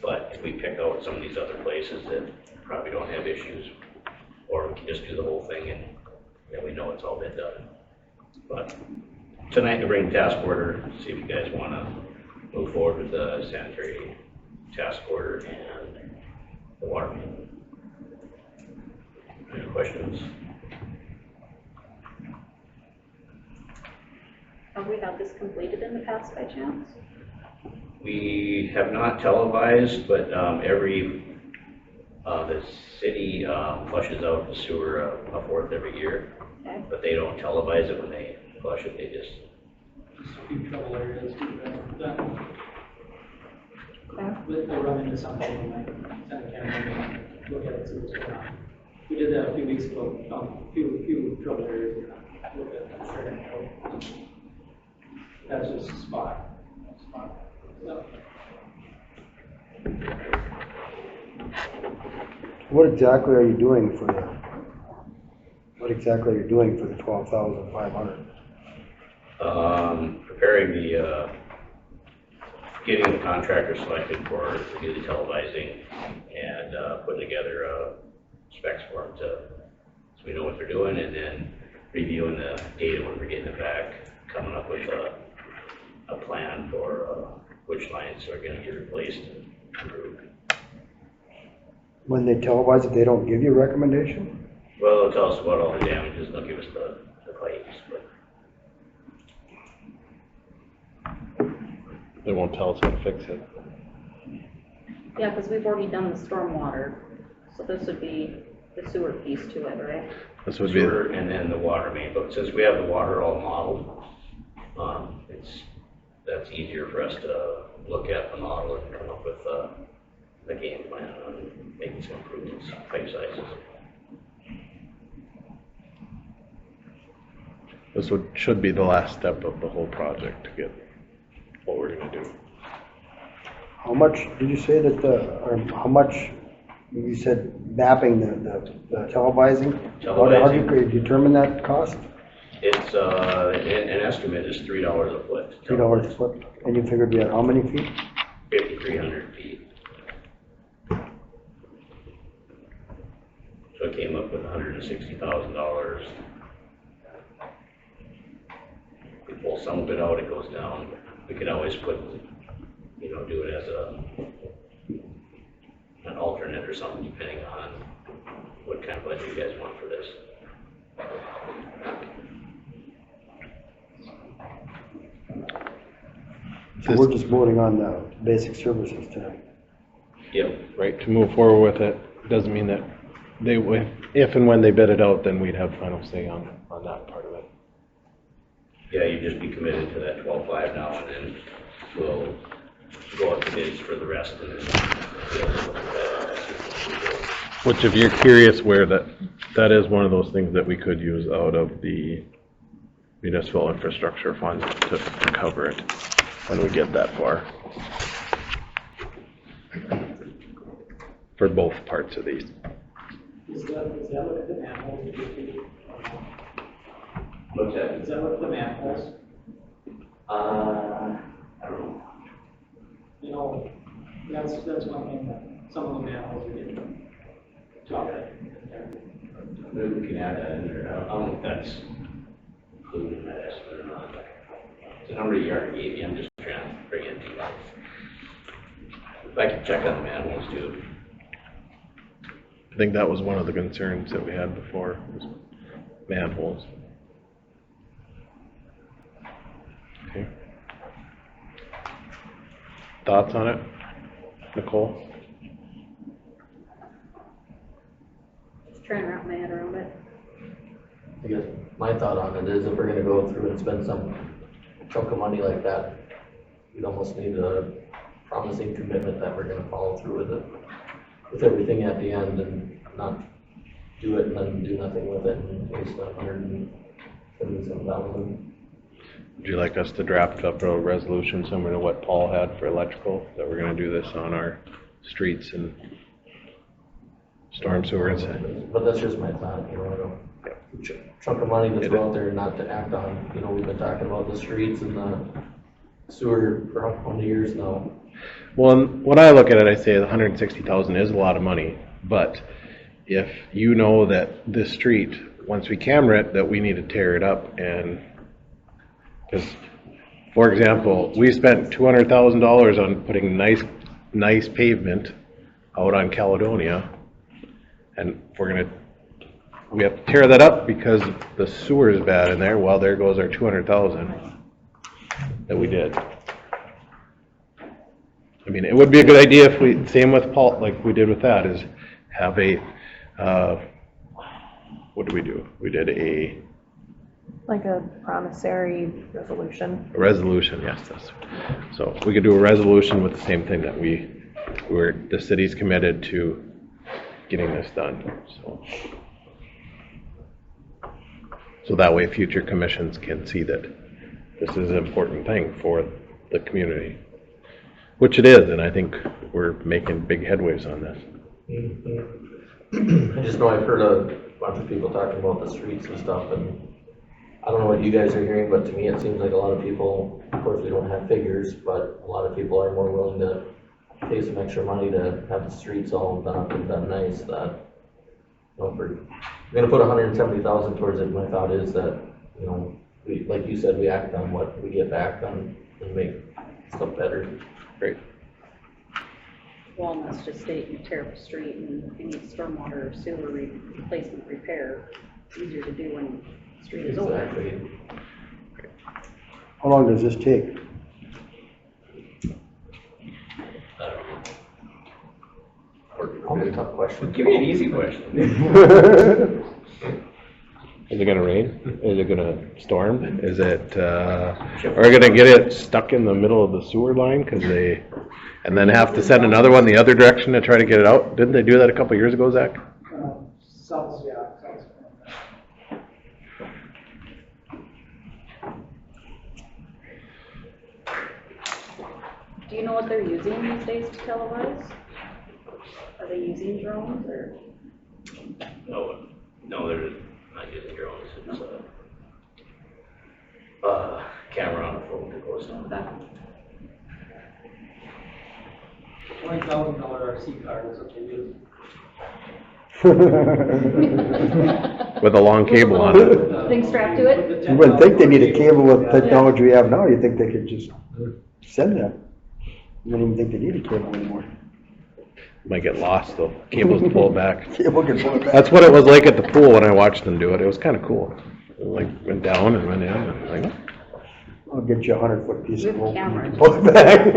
But if we pick out some of these other places that probably don't have issues, or we can just do the whole thing and then we know it's all been done. But tonight to bring task order, see if you guys want to move forward with the sanitary task order and the water main. Any questions? Have we had this completed in the past by chance? We have not televised, but the city flushes out the sewer a fourth every year, Okay. but they don't televise it when they flush it, they just, A few trouble areas too, that, Okay. but they run into something, like, send a camera and look at it, see what's going on. We did that a few weeks ago, found a few trouble areas, we looked at that, straight and that's just a spot. So, What exactly are you doing for the 12,500? preparing the, getting the contractor selected to do the televising and putting together specs for them so we know what they're doing, and then reviewing the data when we're getting it back, coming up with a plan for which lines are going to be replaced and improved. When they televise it, they don't give you a recommendation? Well, they'll tell us about all the damages, they'll give us the pipes, but They won't tell us how to fix it. Yeah, because we've already done the stormwater, so this would be the sewer piece to it, right? This would be, sewer and then the water main, but since we have the water all modeled, that's easier for us to look at the model and come up with the game plan on making some improvements, pipe sizes. this should be the last step of the whole project to get what we're gonna do. How much, did you say that or how much, you said mapping the televising? How do you determine that cost? It's, an estimate is $3 a foot. $3 a foot, and you figured we had how many feet? 5,300 feet. So it came up with $160,000. We pull some of it out, it goes down. We could always put, do it as an alternate or something, depending on what kind of budget you guys want for this. So we're just voting on the basic services tonight. Yep. Right, to move forward with it, doesn't mean that they would, if and when they bid it out, then we'd have final say on that part of it. Yeah, you'd just be committed to that 12.5 now, and then we'll go out to bids for the rest of it. Which, if you're curious where that is one of those things that we could use out of the municipal infrastructure fund to cover it when we get that far. For both parts of these. is that what the manholes do? What's that? Is that what the manholes? I don't know. That's one thing that some of the manholes are getting talked about. Maybe we can add that in there. I don't know if that's included in that estimate or not. It's a number you already gave me, I'm just trying to bring it to you. If I can check on the manholes too. I think that was one of the concerns that we had before, was manholes. Okay. Thoughts on it, Nicole? Just trying to wrap my head around it. I guess my thought on it is if we're gonna go through and spend some chunk of money like that, we'd almost need a promising commitment that we're gonna follow through with it, with everything at the end and not do it and then do nothing with it and waste $177,000. Would you like us to draft up a resolution similar to what Paul had for electrical, that we're gonna do this on our streets and storm sewer and such? But that's just my thought, you know, chunk of money that's out there not to act on. You know, we've been talking about the streets and the sewer for how many years now? Well, when I look at it, I say 160,000 is a lot of money, but if you know that this street, once we camera it, that we need to tear it up and, because, for example, we spent $200,000 on putting nice pavement out on Caledonia, and we have to tear that up because the sewer is bad in there. Well, there goes our 200,000 that we did. I mean, it would be a good idea if we, same with Paul, like we did with that, is have a, what did we do? We did a promissory resolution. A resolution, yes, so we could do a resolution with the same thing that the city's committed to getting this done, so that way future commissions can see that this is an important thing for the community, which it is, and I think we're making big headways on this. I just know I've heard a bunch of people talking about the streets and stuff, and I don't know what you guys are hearing, but to me it seems like a lot of people, of course we don't have figures, but a lot of people are more willing to pay some extra money to have the streets all done up and done nice. That, you know, we're gonna put 170,000 towards it. My thought is that, you know, we, like you said, we act on what we get back on and make stuff better. Great. Well, and that's just state you tear up a street and you need stormwater or sewer replacement repair. It's easier to do when the street is over. Exactly. How long does this take? Probably a tough question. Give me an easy question. Is it gonna rain? Is it gonna storm? Is it, are we gonna get it stuck in the middle of the sewer line and then have to send another one the other direction to try to get it out? Didn't they do that a couple years ago, Zach? Sounds. Do you know what they're using these days to televise? Are they using drones or? No, they're not using drones. It's a camera on a phone that goes on. $20,000 RC car is what they use. With a long cable on it. Thing strapped to it? You wouldn't think they need a cable with technology we have now. You'd think they could just send that. You wouldn't even think they need a cable anymore. Might get lost though. Cables to pull it back. Cable can pull it back. That's what it was like at the pool when I watched them do it. It was kind of cool. It like went down and went in and like. I'll get you a 100-foot piece of rope. Camera. Pull it back.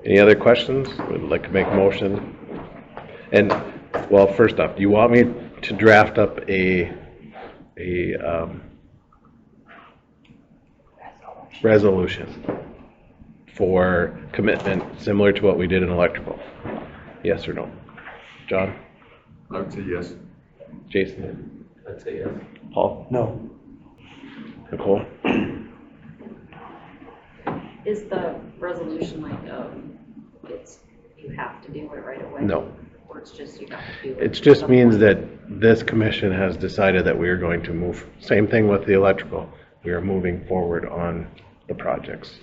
Any other questions? Would like to make a motion? And, well, first off, do you want me to draft up a resolution for commitment similar to what we did in electrical? Yes or no? John? I would say yes. Jason? I'd say yes. Paul? No. Nicole? Is the resolution like, you have to do it right away? No. Or it's just you have to do it? It just means that this commission has decided that we are going to move, same thing with the electrical. We are moving forward on the projects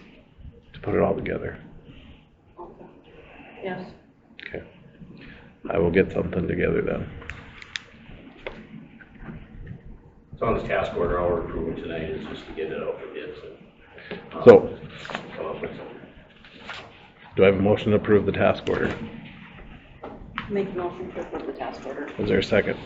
to put it all together. Okay. Yes. Okay. I will get something together then. It's on the task order, all we're approving tonight is just to get it out for bids. So, Come up with something. do I have a motion to approve the task order? Make a motion to approve the task order. Is there a second?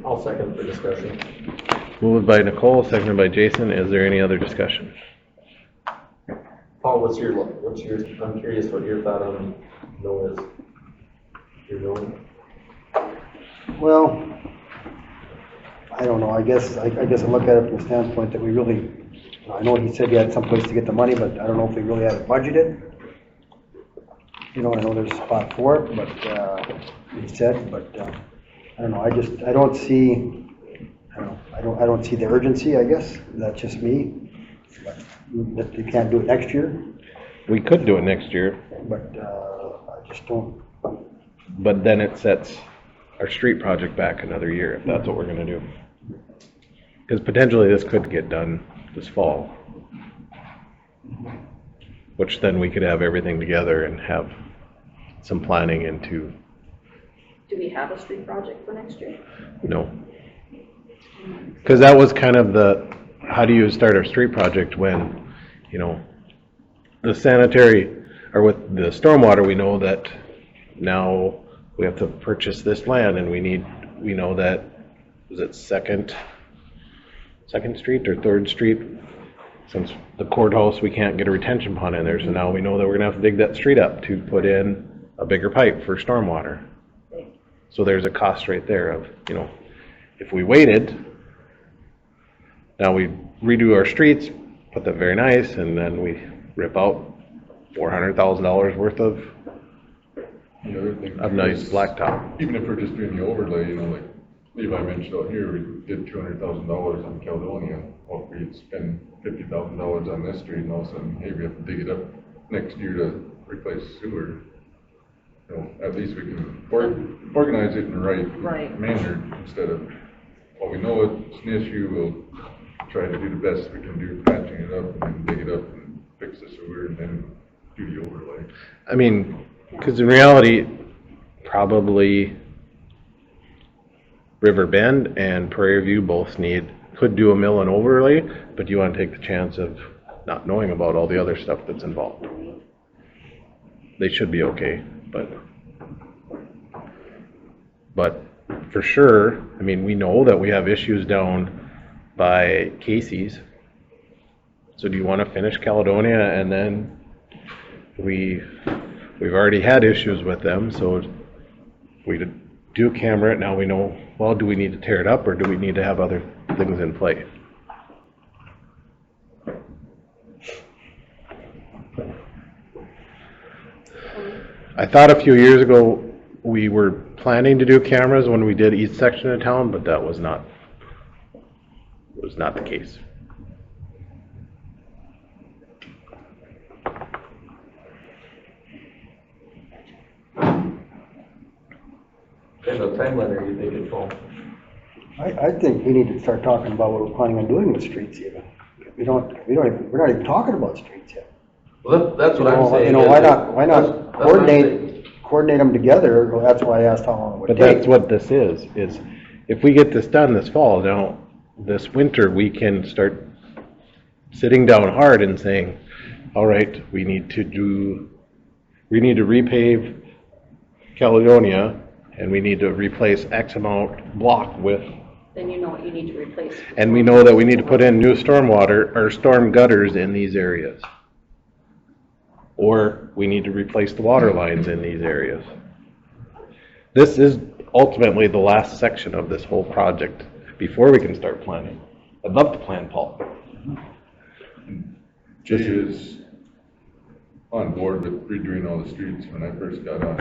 I'll second for discussion. Moved by Nicole, seconded by Jason. Is there any other discussion? Paul, I'm curious what your thought on no is. Your no? Well, I don't know, I guess I look at it from the standpoint that we really, I know he said he had some place to get the money, but I don't know if we really had it budgeted. You know, I know there's a spot for it, but, he said, but, I don't know, I don't see, I don't see the urgency, I guess, that's just me. But that you can't do it next year, We could do it next year, but, I just don't, but then it sets our street project back another year, if that's what we're gonna do. Because potentially this could get done this fall. Which then we could have everything together and have some planning into, Do we have a street project for next year? no. Because that was kind of the, how do you start our street project when, you know, the sanitary, or with the stormwater, we know that now we have to purchase this land and we know that, was it Second Street or Third Street? Since the courthouse, we can't get a retention pond in there, so now we know that we're gonna have to dig that street up to put in a bigger pipe for stormwater. So there's a cost right there of, you know, if we waited, now we redo our streets, put them very nice, and then we rip out $400,000 worth of The other thing nice is, blacktop. even if we're just doing the overlay, you know, like Levi mentioned out here, we did $200,000 on Caledonia. Well, if we spend $50,000 on this street and all of a sudden, hey, we have to dig it up next year to replace sewer. You know, at least we can organize it in the right manner instead of, well, we know it's an issue, we'll try to do the best we can do patching it up and then dig it up and fix the sewer and then do the overlay. I mean, because in reality, probably River Bend and Prairie View both could do a mill and overlay, but you want to take the chance of not knowing about all the other stuff that's involved. They should be okay, but for sure, I mean, we know that we have issues down by Casey's. So do you want to finish Caledonia and then we've already had issues with them, so we do camera it, now we know, well, do we need to tear it up or do we need to have other things in play? I thought a few years ago we were planning to do cameras when we did east section of town, but that was not the case. And the timeline are you thinking, Paul? I think we need to start talking about what we're planning on doing with streets even. We're not even talking about streets yet. Well, that's what I'm saying. You know, why not coordinate them together? Well, that's why I asked how long it would But take. that's what this is if we get this done this fall, now, this winter, we can start sitting down hard and saying, all right, we need to repave Caledonia, and we need to replace X amount block with, Then you know what you need to replace. and we know that we need to put in new stormwater, or storm gutters in these areas. Or we need to replace the water lines in these areas. This is ultimately the last section of this whole project before we can start planning. I'd love to plan, Paul. Jay is on board with redoing all the streets. When I first got on,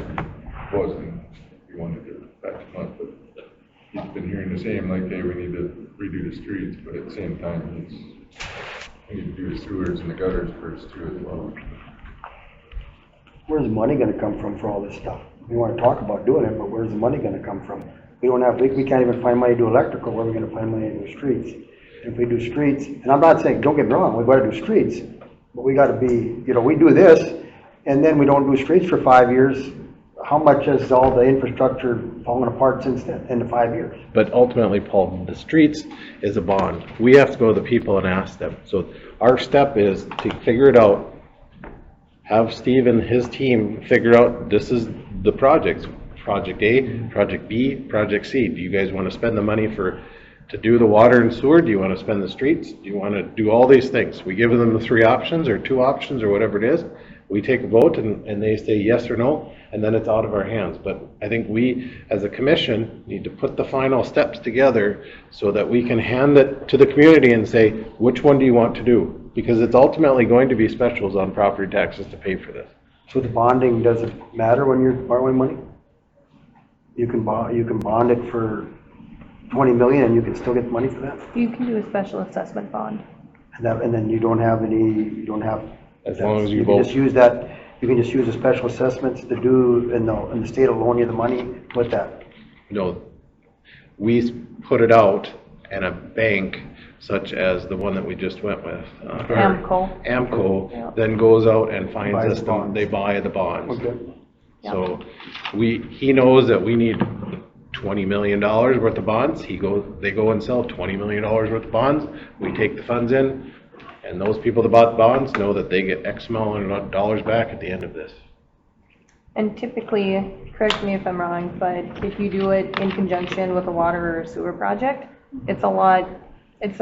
he wanted to patch them up, but he's been hearing the same, like, hey, we need to redo the streets, but at the same time, we need to do the sewers and the gutters first too as well. Where's the money gonna come from for all this stuff? We wanna talk about doing it, but where's the money gonna come from? We can't even find money to do electrical, where are we gonna find money to do streets? If we do streets, and I'm not saying, don't get me wrong, we gotta do streets, but we gotta be, you know, we do this, and then we don't do streets for 5 years. How much has all the infrastructure fallen apart since then, in the 5 years? But ultimately, Paul, the streets is a bond. We have to go to the people and ask them. So our step is to figure it out. Have Steve and his team figure out, this is the projects. Project A, Project B, Project C. Do you guys want to spend the money for to do the water and sewer? Do you want to spend the streets? Do you want to do all these things? We give them the 3 options or 2 options or whatever it is. We take a vote and they say yes or no, and then it's out of our hands. But I think we, as a commission, need to put the final steps together so that we can hand it to the community and say, which one do you want to do? Because it's ultimately going to be specials on property taxes to pay for this. So the bonding doesn't matter when you're borrowing money? You can bond it for 20 million and you can still get money for that? You can do a special assessment bond. And then you don't have As long as you you can vote. just use that, you can just use the special assessments to do, and the state will loan you the money with that. No, we put it out and a bank such as the one that we just went with. AMCO. AMCO Yeah. then goes out and finds Buys us, the bonds. they buy the bonds. Okay. So he knows that we need $20 million worth of bonds. They go and sell $20 million worth of bonds. We take the funds in, and those people that bought bonds know that they get X amount of dollars back at the end of this. And typically, correct me if I'm wrong, but if you do it in conjunction with a water or sewer project, it's a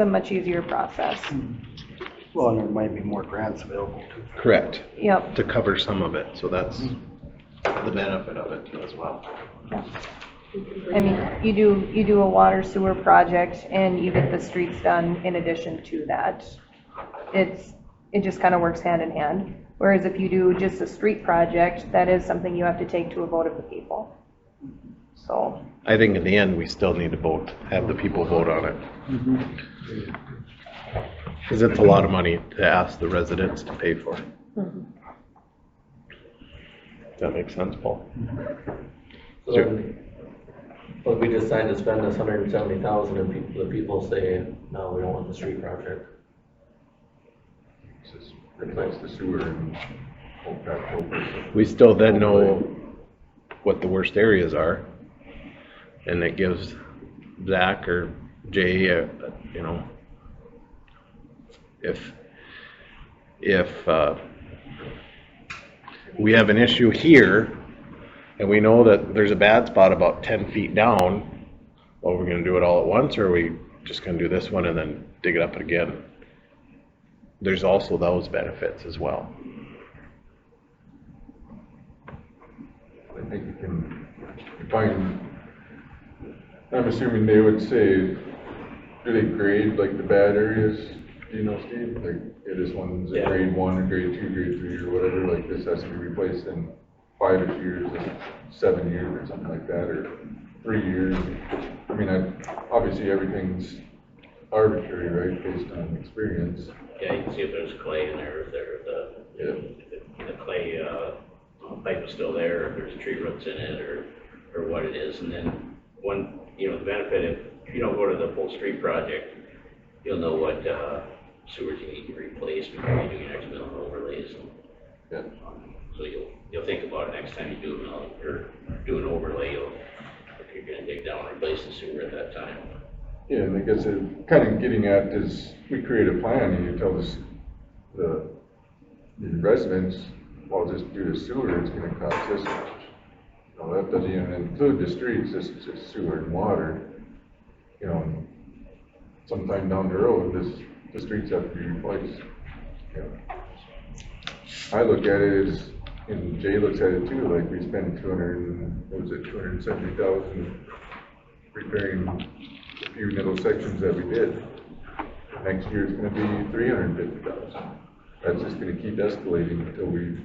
much easier process. Well, and there might be more grants available too. Correct. Yep. To cover some of it, so that's the benefit of it too as well. I mean, you do a water sewer project and you get the streets done in addition to that. It just kind of works hand in hand. Whereas if you do just a street project, that is something you have to take to a vote of the people. So. I think in the end, we still need to vote, have the people vote on it. Because it's a lot of money to ask the residents to pay for. Mhm. Does that make sense, Paul? So then, but we decide to spend this $170,000 and the people say, no, we don't want the street project. Just replace the sewer and hope that over. We still then know what the worst areas are. And it gives Zach or Jay, if we have an issue here and we know that there's a bad spot about 10 feet down, well, we're gonna do it all at once, or are we just gonna do this one and then dig it up again? There's also those benefits as well. I think you can find, I'm assuming they would say, do they grade like the bad areas, do you know, Steve? Like, this one's a grade 1 or grade 2, grade 3 or whatever, like this has to be replaced in 5 years or 7 years or something like that, or 3 years. I mean, obviously everything's arbitrary, right, based on experience. Yeah, you can see if there's clay in there, if the clay, pipe is still there, if there's tree roots in it, or what it is. And then the benefit, if you don't go to the full street project, you'll know what, sewers you need to replace before you do your next mill overlays. Yeah. So you'll think about it next time you do a mill, or do an overlay, if you're gonna dig down and replace the sewer at that time. Yeah, and I guess it kind of getting at is, we create a plan and you tell us the residents, well, just do the sewer, it's gonna cost this much. No, that doesn't even include the streets, this is just sewer and water. And sometime down the road, the streets have to be replaced. I look at it as, and Jay looks at it too, like we spent 270,000 repairing a few little sections that we did. Next year it's gonna be 350,000. That's just gonna keep escalating until we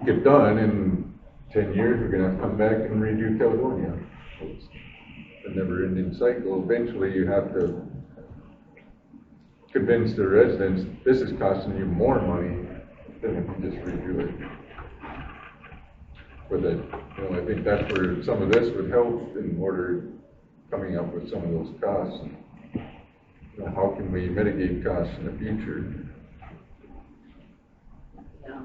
get done. In 10 years, we're gonna have to come back and redo Caledonia. It's a never-ending cycle. Eventually, you have to convince the residents, this is costing you more money than if you just redo it. But I think that's where some of this would help in order coming up with some of those costs. How can we mitigate costs in the future? Yeah.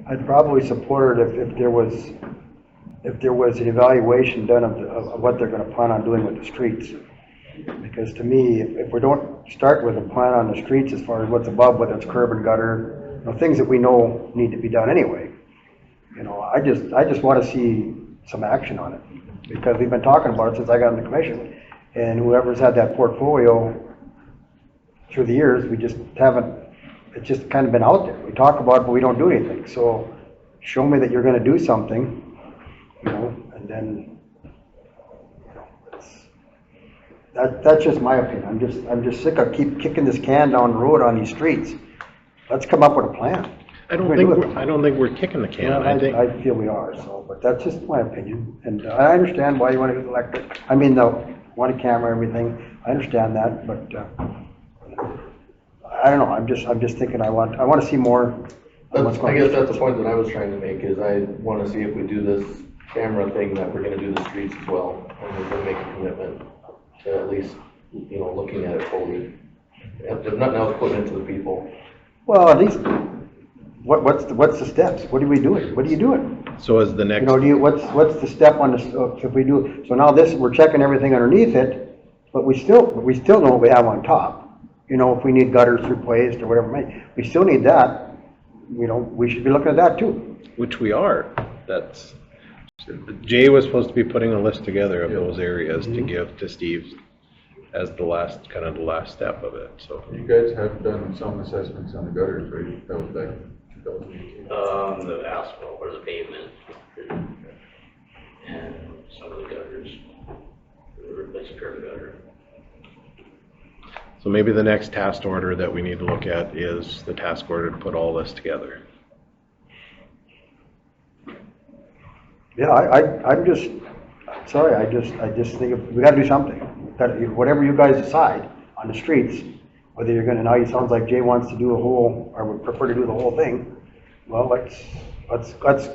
I'd probably support it if there was an evaluation done of what they're gonna plan on doing with the streets. Because to me, if we don't start with a plan on the streets as far as what's above, whether it's curb and gutter, things that we know need to be done anyway. You know, I just want to see some action on it, because we've been talking about it since I got in the commission, and whoever's had that portfolio through the years, we just haven't, it's just kind of been out there. We talk about it, but we don't do anything. So show me that you're gonna do something, you know, and then, you know, that's just my opinion. I'm just sick of keep kicking this can down the road on these streets. Let's come up with a plan. I don't think we're kicking the can. Well, I feel we are, so, but that's just my opinion. And I understand why you want to get elected. I mean, want a camera, everything. I understand that, but, I don't know. I'm just thinking I want to see more. I guess that's the point that I was trying to make, is I wanna see if we do this camera thing, that we're gonna do the streets as well, and we're gonna make a commitment to at least, you know, looking at it fully. If nothing else, putting it to the people. Well, at least, what's the steps? What are we doing? What are you doing? So as the next. You know, what's the step on this, if we do, so now this, we're checking everything underneath it, but we still know what we have on top. You know, if we need gutters replaced or whatever, we still need that. You know, we should be looking at that too. Which we are. That's, Jay was supposed to be putting a list together of those areas to give to Steve as the last step of it, so. You guys have done some assessments on the gutters, right? That was back in 2018. The asphalt or the pavement, and some of the gutters, replace a curb gutter. So maybe the next task order that we need to look at is the task order to put all this together. Yeah, I'm just, sorry, I just think we gotta do something. Whatever you guys decide on the streets, whether you're gonna, now it sounds like Jay wants to do a whole, or would prefer to do the whole thing. Well, let's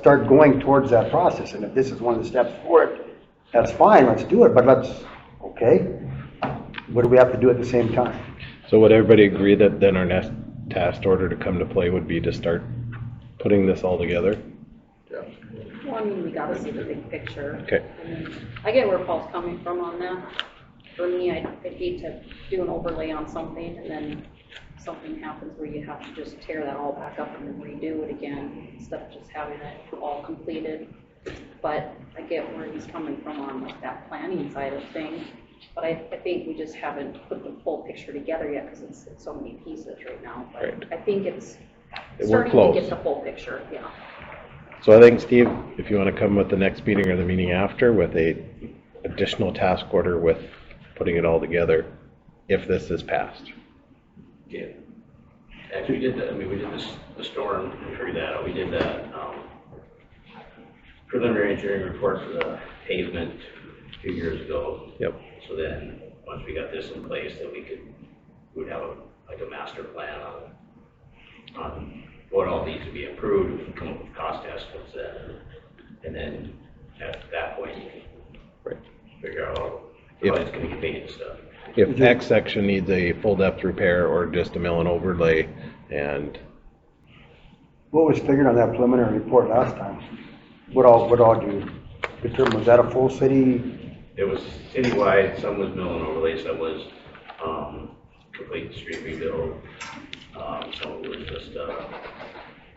start going towards that process, and if this is one of the steps for it, that's fine, let's do it, but okay, what do we have to do at the same time? So would everybody agree that then our next task order to come to play would be to start putting this all together? Yeah. Well, I mean, we gotta see the big picture. Okay. And I get where Paul's coming from on that. For me, I'd hate to do an overlay on something and then something happens where you have to just tear that all back up and then redo it again, instead of just having it all completed. But I get where he's coming from on like that planning side of things. But I think we just haven't put the full picture together yet, because it's so many pieces right now. But Right. I think it's We're starting close. to get the full picture, yeah. So I think, Steve, if you want to come with the next meeting or the meeting after with a additional task order with putting it all together, if this is passed. Yeah. Actually, we did that, I mean, we did the storm, we figured that out, we did that, preliminary engineering report for the pavement a few years ago. Yep. So then, once we got this in place, then we would have a master plan on what all needs to be improved, come up with cost estimates then. And then at that point, you can figure out how it's gonna get paid and stuff. If X section needs a full depth repair or just a mill and overlay, and What was figured on that preliminary report last time? What all do you determine? Was that a full city? It was citywide, some was mill and overlay, some was, complete street rebuild. Some of it was just,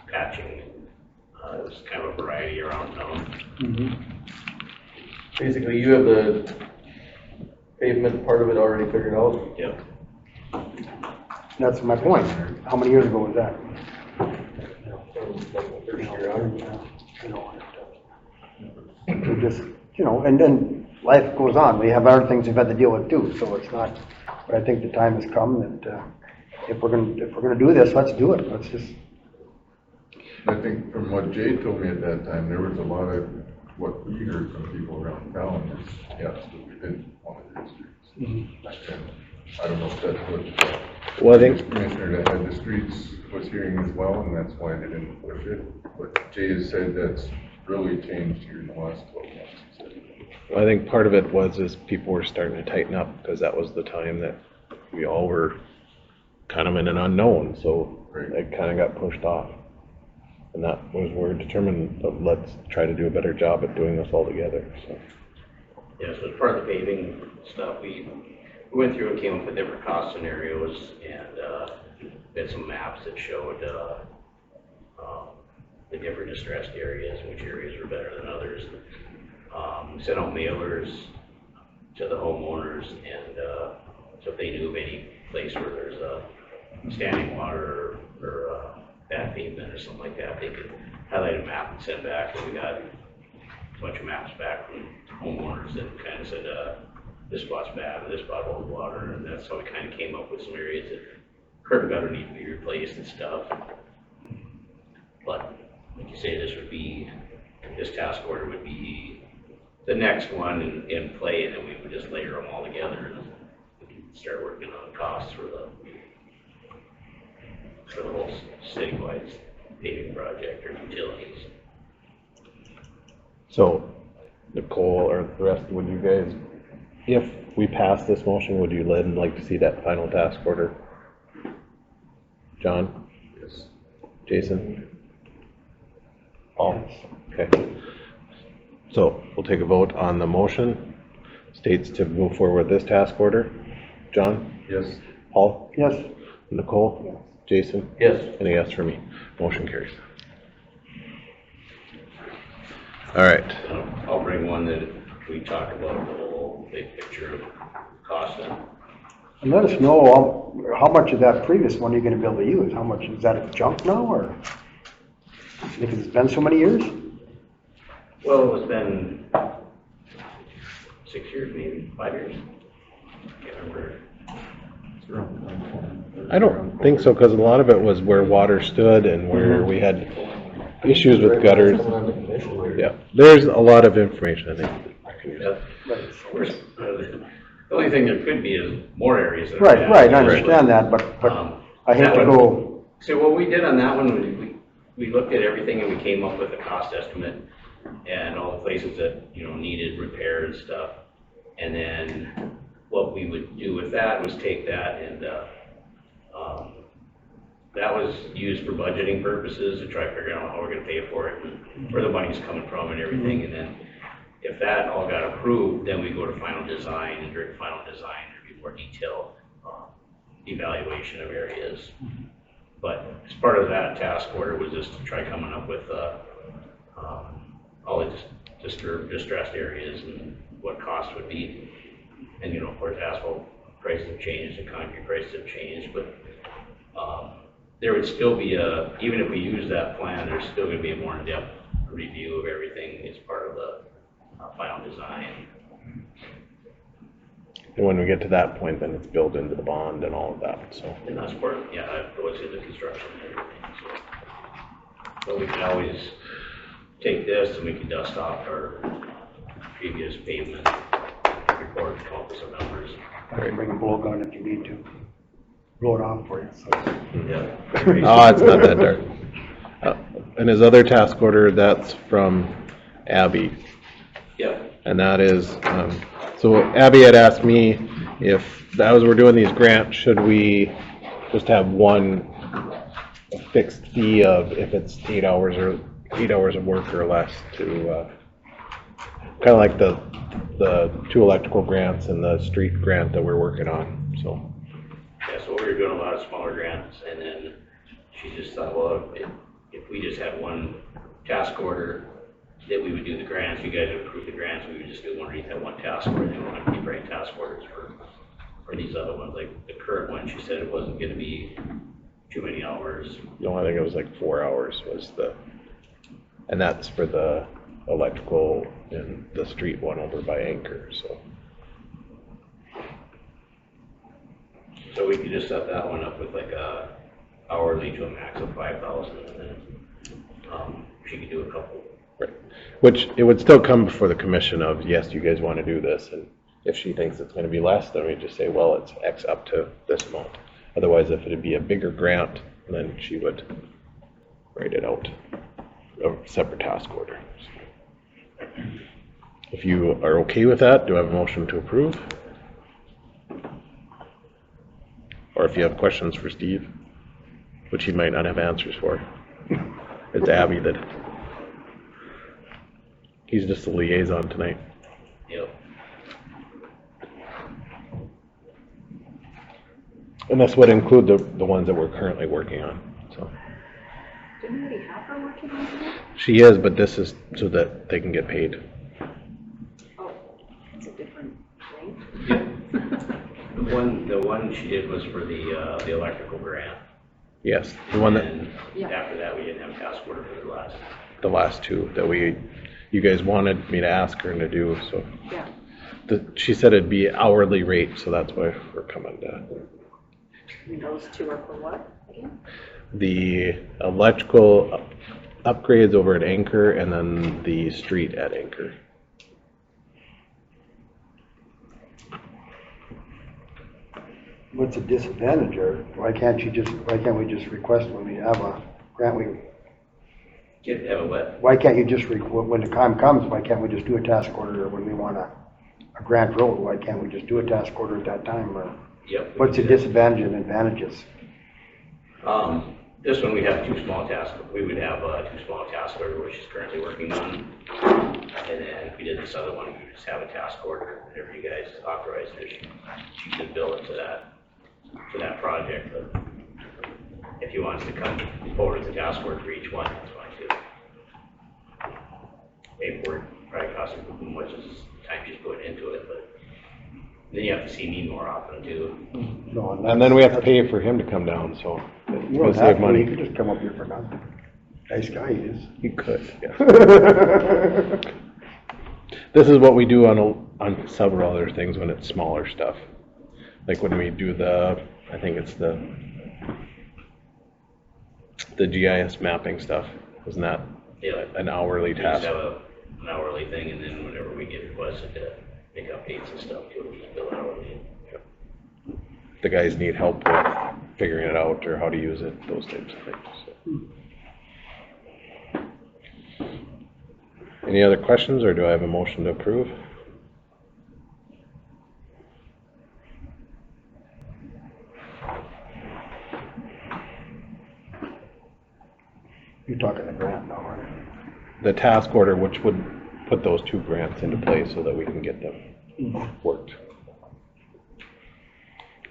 patching. It was kind of a variety around town. Basically, you have the pavement part of it already figured out? Yep. That's my point. How many years ago was that? Like 30 year out. You know, we just, you know, and then life goes on. We have other things we've had to deal with too, so it's not, but I think the time has come that, if we're gonna do this, let's do it. Let's just. I think from what Jay told me at that time, there was a lot of, what we heard from people around town is, yes, that we didn't want to do streets. And I don't know if that's what well, I think the commissioner that had the streets was hearing as well, and that's why they didn't push it. But Jay has said that's really changed here in the last 12 months. He said. I think part of it was people were starting to tighten up, because that was the time that we all were kind of in an unknown, so it kind of got pushed off. And that was where we're determined, let's try to do a better job at doing this all together, so. Yeah, so as part of the paving stuff, we went through and came up with different cost scenarios and did some maps that showed the different distressed areas, which areas were better than others. Sent out mailers to the homeowners, and so if they knew of any place where there's standing water or bad pavement or something like that, they could highlight a map and send back. And we got a bunch of maps back from homeowners that kind of said, this spot's bad, or this spot holds water, and that's how we kind of came up with some areas that curb and gutter need to be replaced and stuff. But like you say, this task order would be the next one in play, and then we would just layer them all together and we can start working on costs for the whole citywide paving project or utilities. So, Nicole or the rest, would you guys, if we pass this motion, would you then like to see that final task order? John? Yes. Jason? Paul? Okay. So, we'll take a vote on the motion. States to move forward with this task order. John? Yes. Paul? Yes. Nicole? Yes. Jason? Yes. And a yes for me. Motion carries. All right. I'll bring one that we talked about, the whole big picture of cost. And let us know how much of that previous one you're gonna be able to use. How much, is that junk now, or? Because it's been so many years? Well, it's been 6 years, maybe 5 years. Can't remember. I don't think so, because a lot of it was where water stood and where we had issues with gutters. Yeah, there's a lot of information, I think. Yeah. The only thing there could be is more areas. That are Right, bad. right, I understand that, but I hate that to one- go, So what we did on that one, we looked at everything and we came up with a cost estimate and all the places that, needed repair and stuff. And then what we would do with that was take that and, that was used for budgeting purposes to try to figure out how we're gonna pay for it and where the money's coming from and everything. And then if that all got approved, then we go to final design, and during final design, there'd be more detailed evaluation of areas. But as part of that task order was just to try coming up with all the distressed areas and what costs would be. And of course, asphalt prices have changed and concrete prices have changed, but there would still be even if we use that plan, there's still going to be a more in-depth review of everything as part of the final design. And when we get to that point, then it's built into the bond and all of that, so. And that's part of, that goes into construction and everything, so. But we can always take this and we can dust off our previous pavement report and come up with some numbers. I can bring a blow gun if you need to. Blow it off for you, so. Yeah. Oh, it's not that dark. And his other task order, that's from Abby. Yep. And that is, so Abby had asked me if, as we're doing these grants, should we just have one fixed fee of if it's 8 hours of work or less to, kind of like the 2 electrical grants and the street grant that we're working on, so. Yeah, so we were doing a lot of smaller grants, and then she just thought, well, if we just had one task order, that we would do the grants, you guys would approve the grants, we would just do underneath that one task order, and then we'll have to keep writing task orders for these other ones. Like the current one, she said it wasn't gonna be too many hours. No, I think it was like 4 hours was and that's for the electrical and the street one over by Anchor, so. So we could just set that one up with like a hourly to a max of 5,000, and then she could do a couple. Right, which it would still come before the commission of, yes, you guys want to do this, and if she thinks it's going to be less, then we just say, well, it's X up to this amount. Otherwise, if it'd be a bigger grant, then she would write it out, a separate task order. If you are okay with that, do I have a motion to approve? Or if you have questions for Steve, which he might not have answers for. It's Abby that, he's just the liaison tonight. Yep. And this would include the ones that we're currently working on, so. Didn't we have her working on that? She is, but this is so that they can get paid. Oh, it's a different thing. The one she did was for the electrical grant. Yes, the one that, And Yeah. after that, we didn't have a task order for the last two that you guys wanted me to ask her to do, so. Yeah. She said it'd be hourly rate, so that's why we're coming to. And those two are for what again? The electrical upgrades over at Anchor and then the street at Anchor. What's the disadvantage, or why can't we just request when we have a grant, Get have a what? why can't you just, when the time comes, why can't we just do a task order, or when we want a grant road, why can't we just do a task order at that time, or Yep. what's the disadvantage and advantages? This one, we have two small tasks. We would have two small task order, which she's currently working on. And then if we did this other one, we would just have a task order. Whenever you guys authorize her, she could bill it to that project. But if you want us to come forward with the task order for each one, that's fine too. Paperwork probably costs her as much as time she's putting into it, but then you have to see me more often too. No, And then we have to pay for him to come down, so You it's don't gonna have save to, money. you could just come up here for nothing. Nice guy he is. You could, yeah. This is what we do on several other things when it's smaller stuff. Like when we do I think it's the GIS mapping stuff, isn't that Yeah. an hourly We just task? have an hourly thing, and then whenever we get requested to make updates and stuff, too, we just bill hourly. The guys need help with figuring it out or how to use it, those types of things. So. Any other questions, or do I have a motion to approve? You're talking the grant now, right? The task order, which would put those two grants into place so that we can get them worked.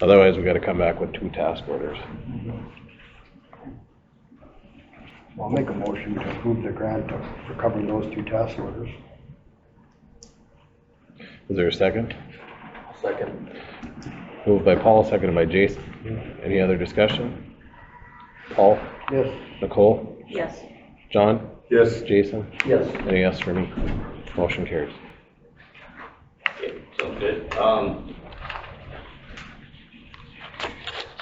Otherwise, we gotta come back with two task orders. I'll make a motion to approve the grant for covering those two task orders. Is there a second? Second. Moved by Paul, seconded by Jason. Any other discussion? Paul? Yes. Nicole? Yes. John? Yes. Jason? Yes. Any yes for me? Motion carries. Okay, sounds good.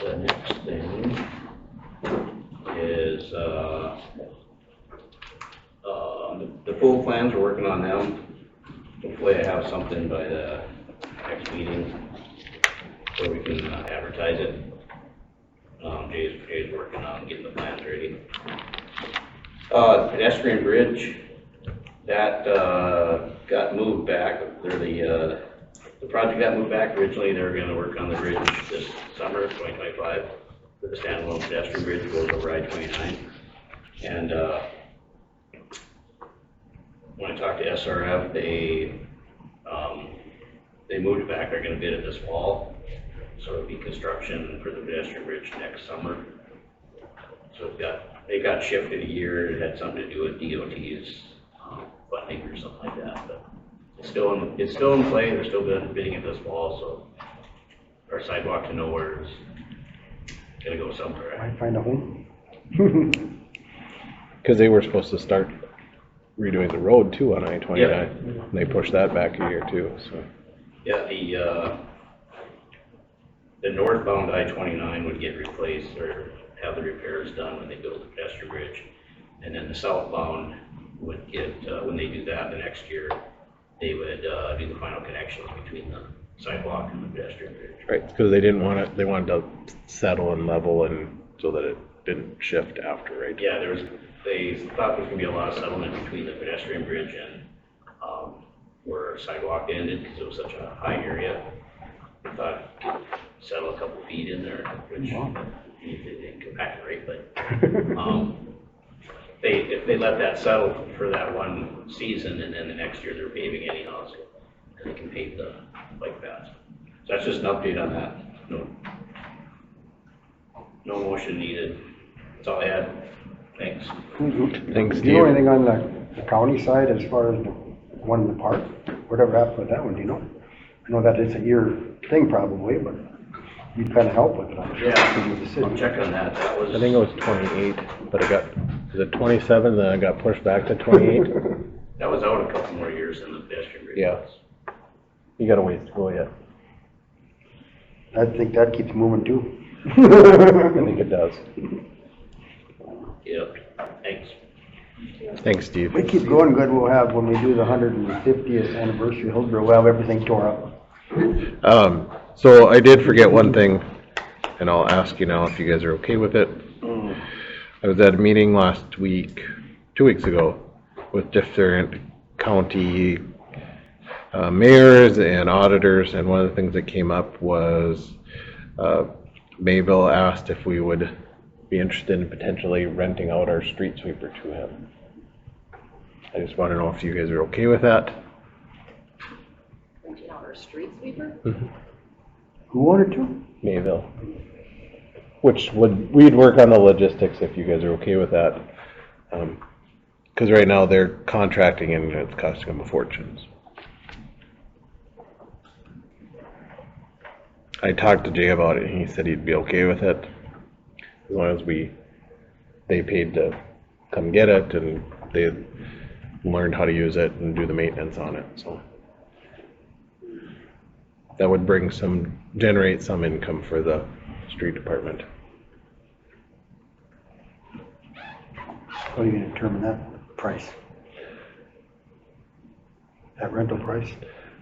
The next thing is, the pool plans, we're working on them. Hopefully I have something by the next meeting where we can advertise it. Jay's working on getting the plans ready. Pedestrian bridge, that, got moved back. The project got moved back. Originally, they were gonna work on the bridge this summer, 2025, for the standalone pedestrian bridge that goes over I-29. And, when I talked to SRF, they moved it back. They're gonna bid it this fall. So it'll be construction for the pedestrian bridge next summer. So it got shifted a year. It had something to do with DOT's funding or something like that, but it's still in play. They're still bidding it this fall, so our sidewalk to nowhere is gonna go somewhere. Might find a home. Cause they were supposed to start redoing the road too on I-29. Yep. They pushed that back a year too, so. Yeah, the northbound I-29 would get replaced or have the repairs done when they build the pedestrian bridge. And then the southbound would get, when they do that the next year, they would do the final connections between the sidewalk and the pedestrian bridge. Right, because they wanted to settle and level and so that it didn't shift after, right? Yeah, they thought there was gonna be a lot of settlement between the pedestrian bridge and where our sidewalk ended, because it was such a high area. They thought it could settle a couple feet in there, which they didn't come back right, but if they let that settle for that one season, and then the next year they're paving anyhow, so they can pave the bike paths. So that's just an update on that. No motion needed. That's all I had. Thanks. Thanks, Do you know Steve. anything on the county side as far as the one in the park? Whatever happened with that one, do you know? I know that it's a year thing probably, but you'd kind of help with it, I'm sure. because you're the city. I'll check on that. That was. I think it was 28, but it got, was it 27, then it got pushed back to 28? That was out a couple more years than the pedestrian grade. Yeah. You got a ways to go yet. I think that keeps moving too. I think it does. Yep, thanks. Thanks, Steve. We keep going good, we'll have, when we do the 150th anniversary of Hillsboro, we'll have everything tore up. So I did forget one thing, and I'll ask you now if you guys are okay with it. I was at a meeting last week, 2 weeks ago, with different county mayors and auditors, and one of the things that came up was Mayville asked if we would be interested in potentially renting out our street sweeper to him. I just want to know if you guys are okay with that. Renting out our street sweeper? Who wanted to? Mayville. Which we'd work on the logistics if you guys are okay with that. Because right now they're contracting and it's costing them a fortune. I talked to Jay about it and he said he'd be okay with it. As long as they paid to come get it and they learned how to use it and do the maintenance on it, so. That would generate some income for the street department. How are you gonna determine that price? That rental price?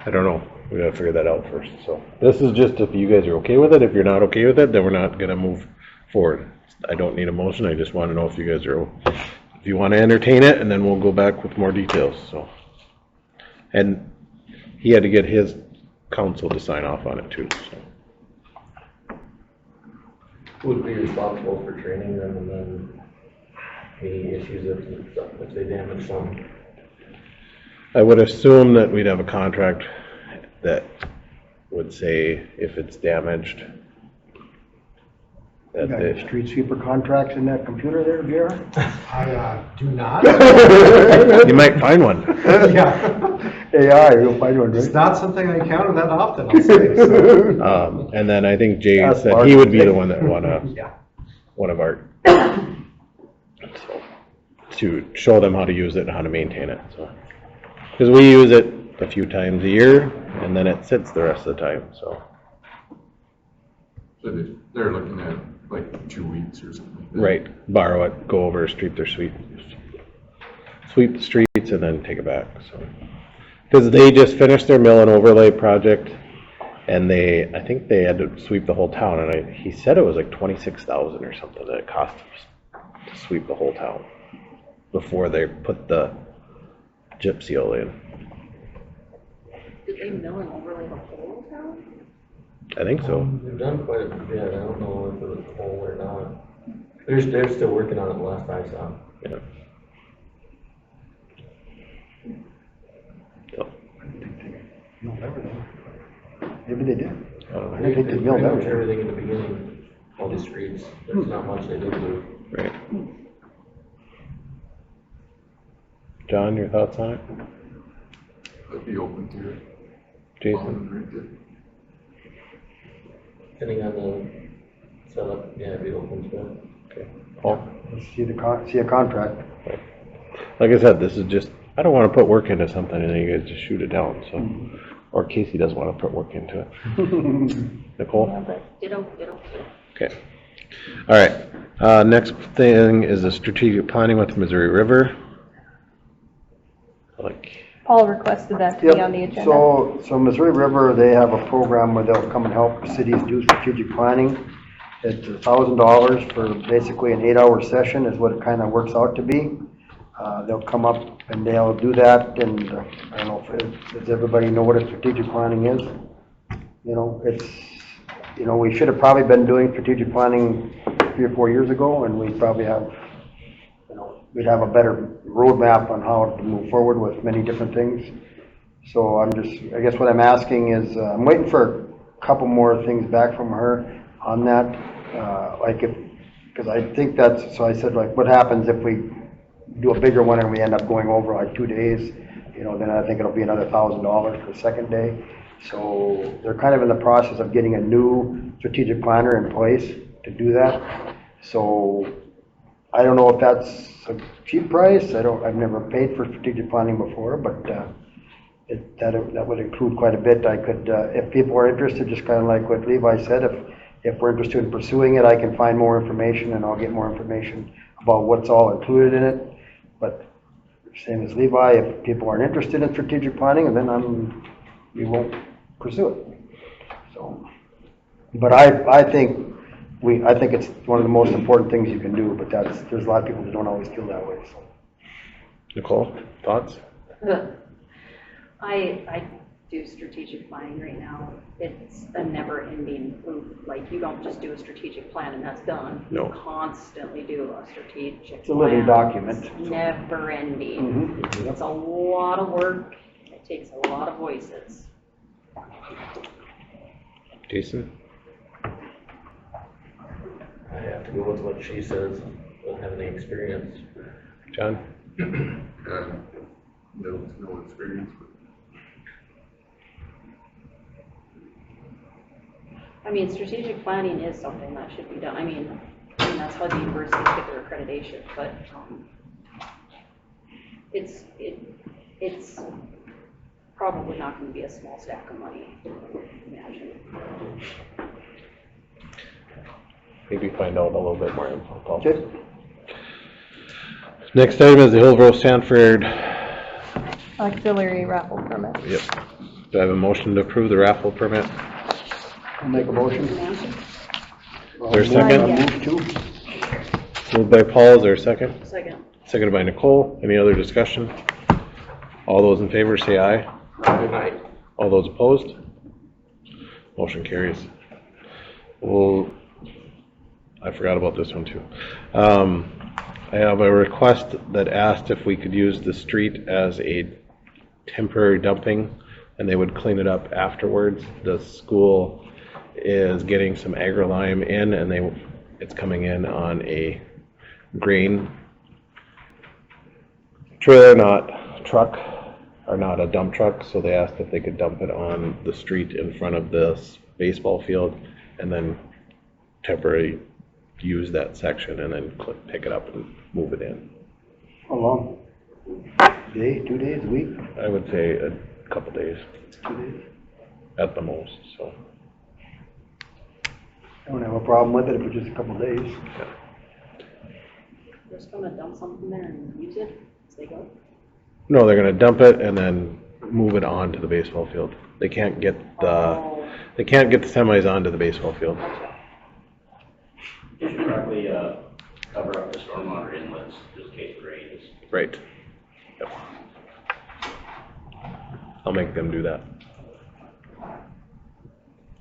I don't know, we gotta figure that out first, so. This is just if you guys are okay with it. If you're not okay with it, then we're not gonna move forward. I don't need a motion, I just wanna know if you guys are, if you wanna entertain it, and then we'll go back with more details, so. And he had to get his council to sign off on it too, so. Who would be responsible for training them and then any issues if they damage some? I would assume that we'd have a contract that would say if it's damaged. You got your street sweeper contracts in that computer there, JR? I do not. You might find one. Yeah. AI, you'll find one, It's right? not something I encounter that often, I'll say. So. And then I think Jay That's said he would be the one that one of our, so, to show them how to use it and how to maintain it, so. Because we use it a few times a year, and then it sits the rest of the time, so. So they're looking at like 2 weeks or something like that. Right, borrow it, go over, sweep the streets, and then take it back, so. Because they just finished their mill and overlay project, and I think they had to sweep the whole town, and he said it was like 26,000 or something that it cost to sweep the whole town before they put the gyp seal in. Did they mill and overlay the whole town? I think so. They've done quite a bit, I don't know if it was whole or not. They're still working on it last I saw. Yeah. So, Milled everything. Maybe they did. I don't know. I think they did mill Pretty much everything. everything in the beginning, all the streets, there's not much they did do. Right. John, your thoughts on it? I'd be open to it. Jason? Right there. Depending on the setup, yeah, I'd be open to it. Okay. Paul? Let's see a contract. Like I said, this is just, I don't want to put work into something and then you guys just shoot it down, so. Or Casey doesn't want to put work into it. Nicole? Ditto. Okay. All right. Next thing is the strategic planning with Missouri River. Paul requested that to be on the Yep. agenda. So Missouri River, they have a program where they'll come and help cities do strategic planning. It's $1,000 for basically an 8-hour session is what it kind of works out to be. They'll come up and they'll do that, and I don't know, does everybody know what a strategic planning is? You know, we should have probably been doing strategic planning 3 or 4 years ago, and we probably have, we'd have a better roadmap on how to move forward with many different things. So I guess what I'm asking is, I'm waiting for a couple more things back from her on that, because I think so I said, like, what happens if we do a bigger one and we end up going over like 2 days, then I think it'll be another $1,000 for the second day. So they're kind of in the process of getting a new strategic planner in place to do that. So I don't know if that's a cheap price. I've never paid for strategic planning before, but that would include quite a bit. I could, if people are interested, just kind of like what Levi said, if we're interested in pursuing it, I can find more information and I'll get more information about what's all included in it. But same as Levi, if people aren't interested in strategic planning, then we won't pursue it. So, but I think it's one of the most important things you can do, but there's a lot of people that don't always feel that way, so. Nicole, thoughts? I do strategic planning right now. It's a never-ending loop. Like, you don't just do a strategic plan and that's done. No. You constantly do a strategic plan. It's a living document. It's never-ending. Mhm. It's a lot of work. It takes a lot of voices. Jason? I have to go with what she says. I don't have any experience. John? No experience, but I mean, strategic planning is something that should be done. I mean that's how the universities get their accreditation, but it's probably not going to be a small stack of money, imagine. Maybe find out a little bit more info. Okay. Next item is the Hillsboro Sanford. Auxiliary raffle permit. Yep. Do I have a motion to approve the raffle permit? I'll make a motion. Is there a second? I'll move to. Moved by Paul, is there a second? Second. Seconded by Nicole. Any other discussion? All those in favor say aye. Aye. All those opposed? Motion carries. I forgot about this one too. I have a request that asked if we could use the street as a temporary dumping and they would clean it up afterwards. The school is getting some agri-lime in and it's coming in on a grain trailer, not truck, or not a dump truck, so they asked if they could dump it on the street in front of this baseball field and then temporarily use that section and then pick it up and move it in. How long? Day, 2 days, a week? I would say a couple days 2 days. at the most, so. I don't have a problem with it if it's just a couple days. They're just going to dump something there and use it as they go. No, they're gonna dump it and then move it on to the baseball field. They can't get the semis onto the baseball field. Just correctly, cover up the stormwater inlets, just in case it rains. Right. Yep. I'll make them do that.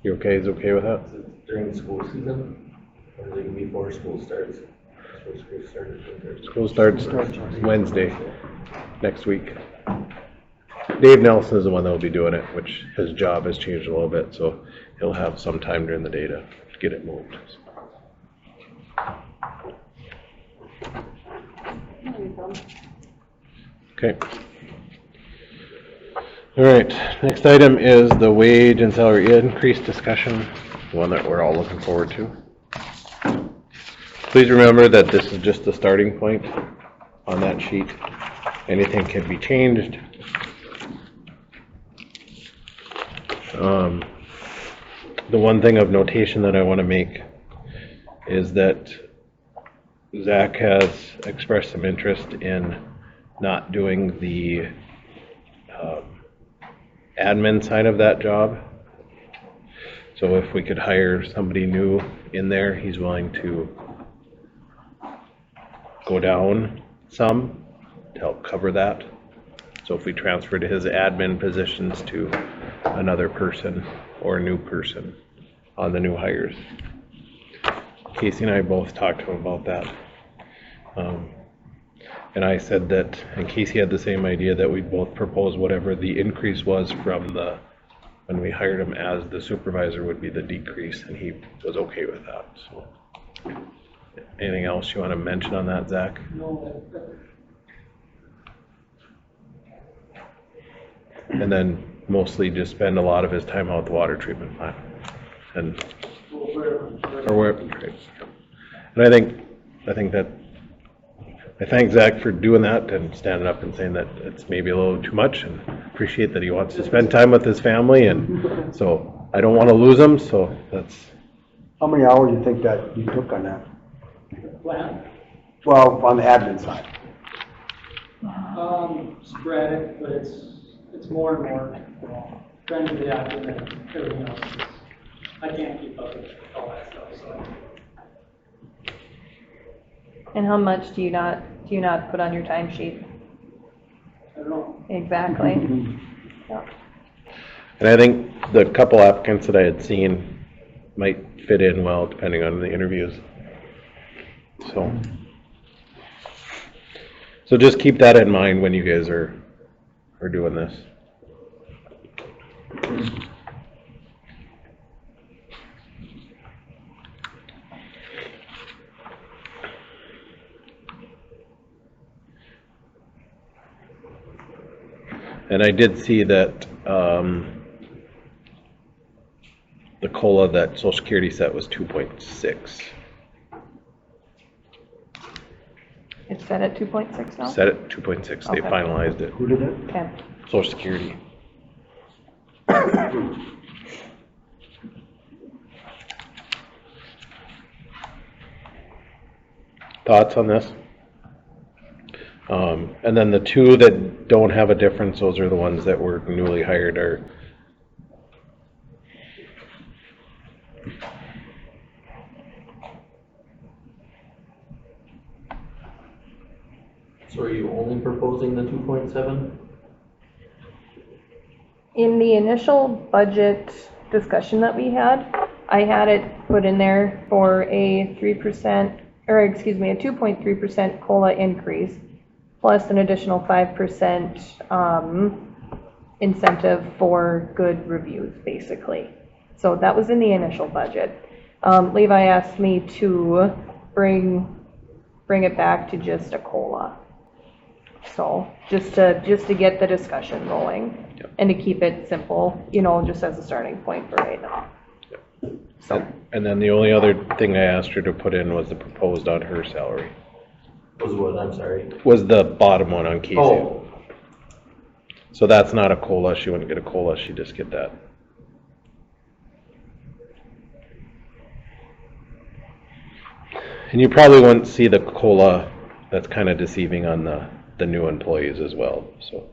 You okay? Is okay with that? Is it during the school season? Or is it before school starts? School starts Wednesday, next week. Dave Nelson is the one that will be doing it, which his job has changed a little bit, so he'll have some time during the day to get it moved. Okay. All right, next item is the wage and salary increase discussion, the one that we're all looking forward to. Please remember that this is just the starting point on that sheet. Anything can be changed. The one thing of notation that I want to make is that Zach has expressed some interest in not doing the admin side of that job. So if we could hire somebody new in there, he's willing to go down some to help cover that. So if we transferred his admin positions to another person or a new person on the new hires. Casey and I both talked to him about that. And I said that, and Casey had the same idea, that we both propose whatever the increase was from when we hired him as the supervisor would be the decrease, and he was okay with that. So, anything else you want to mention on that, Zach? No, and then mostly just spend a lot of his time out at the water treatment plant. And, or where, right. And I think that, I thank Zach for doing that and standing up and saying that it's maybe a little too much, and appreciate that he wants to spend time with his family, and so I don't want to lose him, so that's. How many hours do you think that you took on that? Plan, Well, on the admin side. sporadic, but it's more and more, trying to be active and everything else. I can't keep up with all that stuff, so. And how much do you not put on your timesheet? I don't know. Exactly. Yeah. And I think the couple applicants that I had seen might fit in well depending on the interviews. So just keep that in mind when you guys are doing this. And I did see that the COLA that Social Security set was 2.6. It's set at 2.6 now? Set at 2.6. They Okay. finalized it. Who did it? Okay. Social Security. Thoughts on this? And then the two that don't have a difference, those are the ones that were newly hired or. So are you only proposing the 2.7? In the initial budget discussion that we had, I had it put in there for a 3%, or excuse me, a 2.3% COLA increase, plus an additional 5% incentive for good reviews, basically. So that was in the initial budget. Levi asked me to bring it back to just a COLA. So just to get the discussion rolling. Yep. And to keep it simple, just as a starting point for right now. So. And then the only other thing I asked her to put in was the proposed on her salary. Was what, I'm sorry? Was the bottom one on Casey. Oh, So that's not a COLA. She wouldn't get a COLA. She'd just get that. And you probably wouldn't see the COLA. That's kind of deceiving on the new employees as well. So,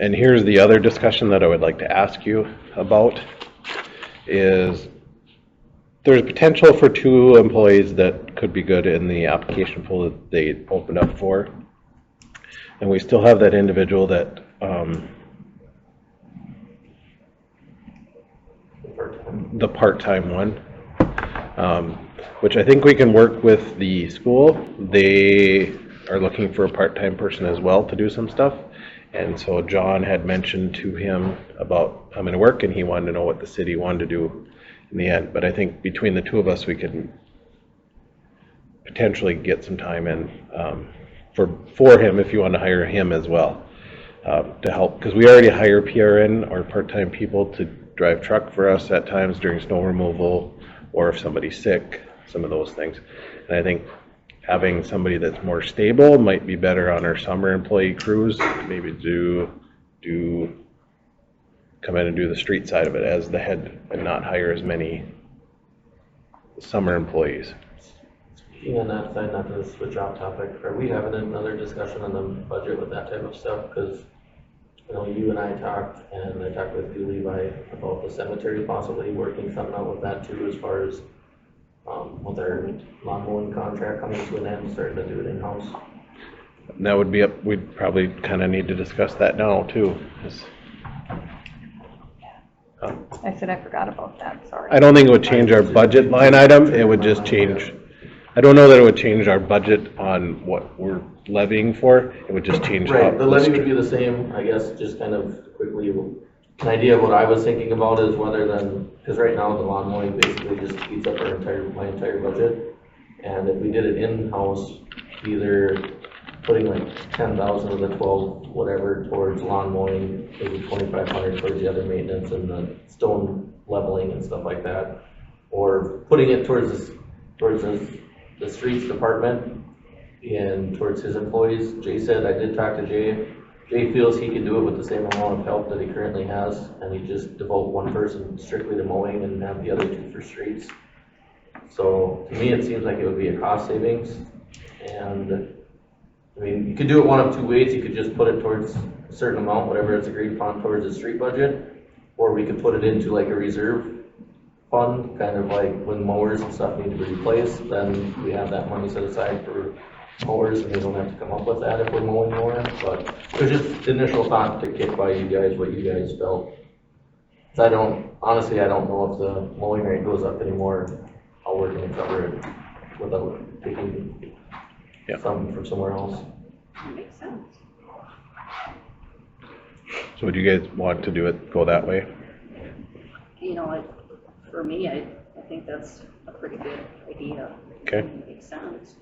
and here's the other discussion that I would like to ask you about is there's potential for 2 employees that could be good in the application pool that they opened up for. And we still have that individual that, the part-time one, which I think we can work with the school. They are looking for a part-time person as well to do some stuff. And so John had mentioned to him about coming to work, and he wanted to know what the city wanted to do in the end. But I think between the 2 of us, we could potentially get some time in for him if you want to hire him as well to help. Because we already hire PRN or part-time people to drive truck for us at times during snow removal, or if somebody's sick, some of those things. And I think having somebody that's more stable might be better on our summer employee crews, maybe come in and do the street side of it as the head and not hire as many summer employees. speaking on that side, not to switch off topic, are we having another discussion on the budget with that type of stuff? Because you and I talked, and I talked with you, Levi, about the cemetery possibly working something out with that too, as far as with our lawn mowing contract coming to an end, starting to do it in-house. And that would be up, we'd probably kind of need to discuss that now too. I said I forgot about that, sorry. I don't think it would change our budget line item, it would just change, I don't know that it would change our budget on what we're levying for, it would just change. Right, the levy would be the same, I guess, just kind of quickly, an idea of what I was thinking about is whether then, because right now the lawn mowing basically just eats up my entire budget. And if we did it in-house, either putting like 10,000 of the 12, whatever, towards lawn mowing, maybe 2,500 towards the other maintenance and the stone leveling and stuff like that. Or putting it towards the streets department and towards his employees. Jay said, I did talk to Jay. Jay feels he can do it with the same amount of help that he currently has, and he just devote one person strictly to mowing and have the other two for streets. So to me, it seems like it would be a cost savings. And I mean, you could do it one of two ways. You could just put it towards a certain amount, whatever it's agreed upon towards the street budget, or we could put it into like a reserve fund, kind of like when mowers and stuff need to be replaced, then we have that money set aside for mowers and we don't have to come up with that if we're mowing more. But it was just initial thought to kick by you guys, what you guys felt. So honestly, I don't know if the mowing rate goes up anymore, how we're gonna cover it without taking something from somewhere else. That makes sense. So would you guys want to do it, go that way? You know, for me, I think that's a pretty good idea. Okay. It makes sense.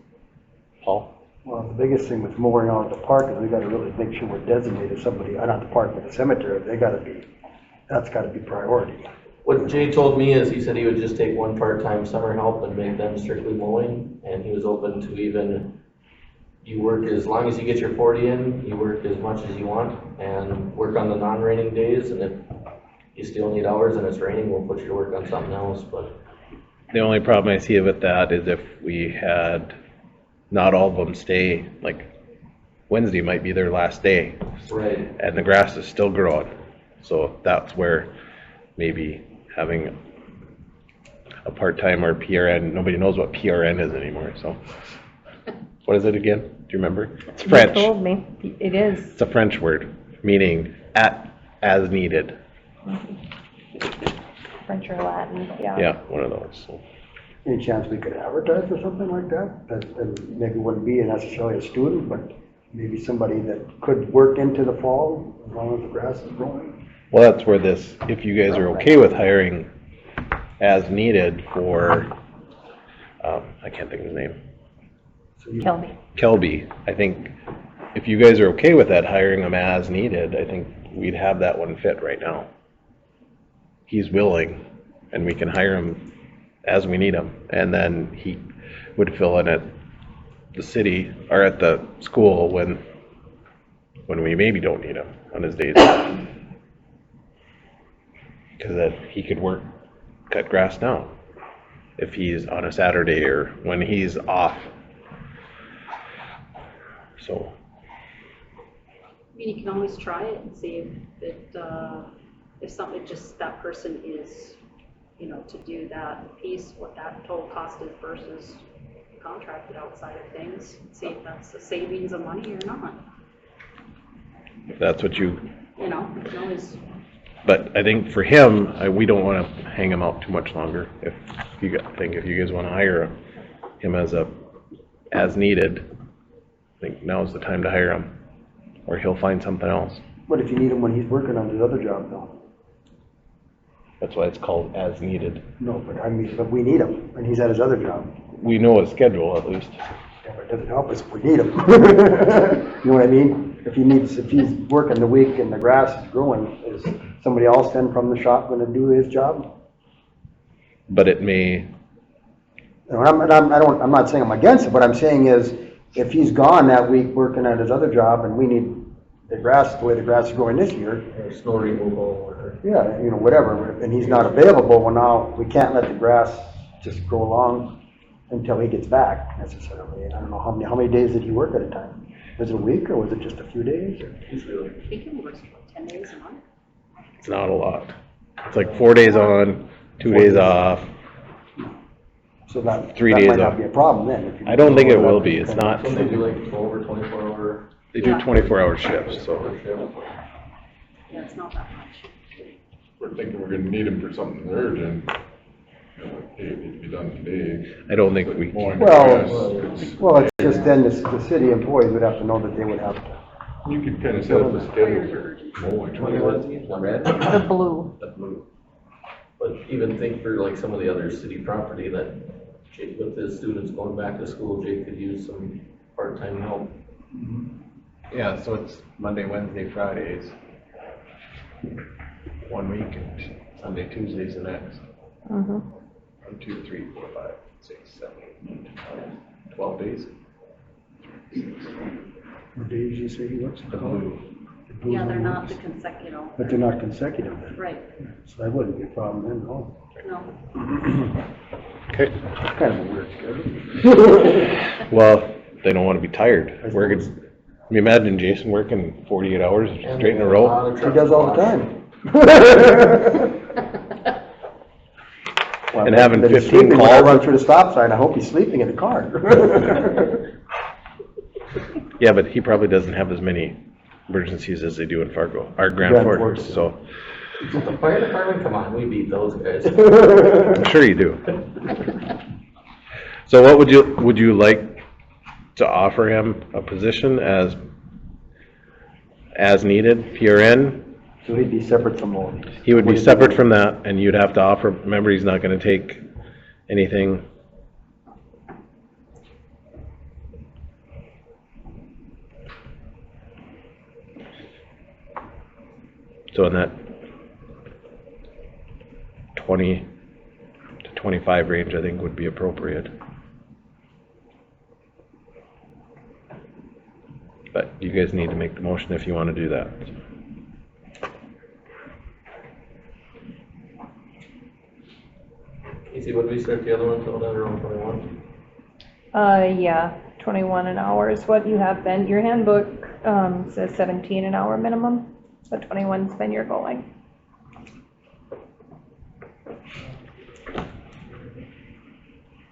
Paul? Well, the biggest thing with mowing out the park is we gotta really make sure we're designated somebody, not the park, but the cemetery, that's gotta be priority. What Jay told me is he said he would just take one part-time summer help and make them strictly mowing, and he was open to even, you work as long as you get your 40 in, you work as much as you want, and work on the non-raining days, and if you still need hours and it's raining, we'll put you to work on something else. But The only problem I see with that is if we had not all of them stay, like Wednesday might be their last day. right. And the grass is still growing. So that's where maybe having a part-time or PRN, nobody knows what PRN is anymore, so. What is it again? Do you remember? It's French. You told me, it is. It's a French word, meaning as needed. French or Latin, yeah. Yeah, one of those, so. Any chance we could advertise for something like that? That maybe wouldn't be necessarily a student, but maybe somebody that could work into the fall as long as the grass is growing? Well, that's where this, if you guys are okay with hiring as needed for, I can't think of his name. Kelby, I think if you guys are okay with that, hiring him as needed, I think we'd have that one fit right now. He's willing, and we can hire him as we need him, and then he would fill in at the city, or at the school when we maybe don't need him on his days. Because that he could cut grass now, if he's on a Saturday or when he's off. So. I mean, you can always try it and see if something, just that person is, you know, to do that piece, what that total cost is versus contracted outside of things, see if that's a savings of money or not. If that's what you know, you can always. But I think for him, we don't want to hang him out too much longer. If you guys want to hire him as needed, I think now's the time to hire him, or he'll find something else. What if you need him when he's working on his other job though? That's why it's called as needed. No, but we need him when he's at his other job. We know his schedule at least. Yeah, but it doesn't help us if we need him. You know what I mean? If he's working the week and the grass is growing, is somebody else then from the shop gonna do his job? But it may. I'm not saying I'm against it. What I'm saying is, if he's gone that week working at his other job and we need the way the grass is growing this year. Or snow removal or. Yeah, you know, whatever, and he's not available, well now, we can't let the grass just grow along until he gets back necessarily. And I don't know how many days did he work at a time? Was it a week or was it just a few days? Usually. I think it works 10 days a month. It's not a lot. It's like 4 days on, 2 days off. So that 3 that days might off. not be a problem then. If you I don't think it will be. It's not. Some they do like 12 or 24 hour. They do 24-hour shifts, so. Yeah, it's not that much. We're thinking we're gonna need him for something urgent. You know, like, hey, it needs to be done today. I don't think we. Mowing the grass, Well, it's just then the city employees would have to know that they would have to. You could kind of set up a schedule for mowing. The red? The blue. The blue. But even think for like some of the other city property that Jake, with his students going back to school, Jake could use some part-time help. Yeah, so it's Monday, Wednesday, Fridays, 1 week, and Sunday, Tuesdays the next. Mm-hmm. 1, 2, 3, 4, 5, 6, 7, 8, 9, 12 days. What days you say he works? The blue. Yeah, they're not the consecutive, But they're not consecutive then, right, so that wouldn't be a problem then, no. no. Okay. Kind of a weird schedule. Well, they don't want to be tired. Working. Can you imagine Jason working 48 hours straight in a row? He does all the time. Well, And having but he's 15 sleeping when I calls. run through the stop sign, I hope he's sleeping in the car. Yeah, but he probably doesn't have as many emergencies as they do in Fargo, or Grand Grand Forks, Forks, so The fire department, come on, we beat those guys. I'm sure you do. So what would you like to offer him a position as needed, PRN? So he'd be separate from all these. He would be separate from that, and you'd have to offer, remember, he's not gonna take anything. So in that 20 to 25 range, I think would be appropriate. But you guys need to make the motion if you want to do that. Casey, what did we start the other one, till that around 21? Yeah, 21 an hour is what you have been. Your handbook, says 17 an hour minimum, but 21's been your going.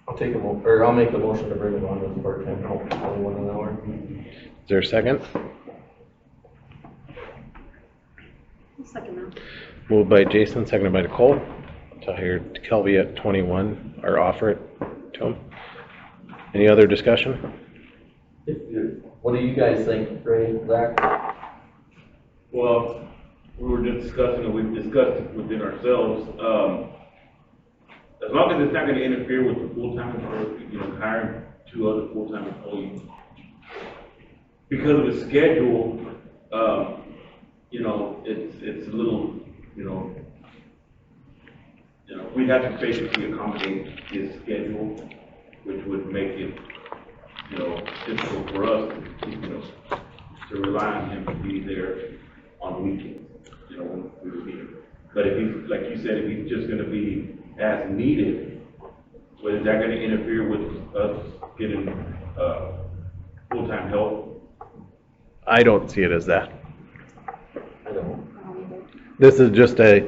I'll make the motion to bring him on as part-time help, 21 an hour. Is there a second? Second now. Moved by Jason, seconded by Nicole, to hire Kelby at 21, or offer it to him. Any other discussion? What do you guys think, Ray, Zach? Well, we were just discussing, and we've discussed it within ourselves, as long as it's not gonna interfere with the full-time employee, hiring 2 other full-time employees. Because of the schedule, it's a little, we'd have to basically accommodate his schedule, which would make it, difficult for us, to rely on him to be there on weekends, when we would need him. But if he's, like you said, if he's just gonna be as needed, well, is that gonna interfere with us getting, full-time help? I don't see it as that. I don't. This is just a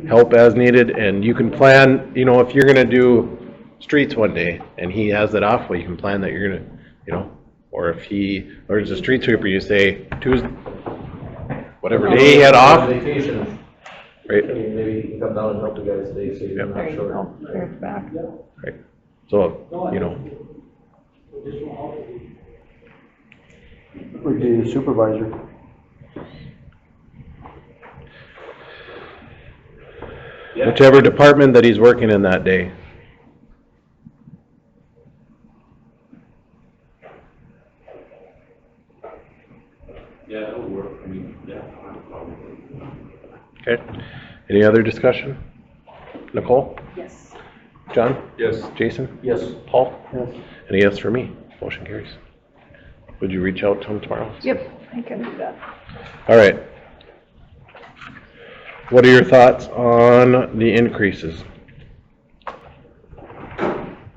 help as needed, and you can plan, if you're gonna do streets one day, and he has that off, well, you can plan that you're gonna, or if he learns the street sweeper, you say Tuesday, whatever day he had off, Vacation. right? I mean, maybe he can come down and help the guys today, so you're Yep. not There you short. go, there's back. Right. So, Additional help would be Would be the supervisor. Yeah. whichever department that he's working in that day. Yeah, that would work, yeah, I don't have a problem with it. Okay. Any other discussion? Nicole? Yes. John? Yes. Jason? Yes. Paul? Yes. Any yes for me? Motion carries. Would you reach out to him tomorrow? Yep, I can do that. All right. What are your thoughts on the increases?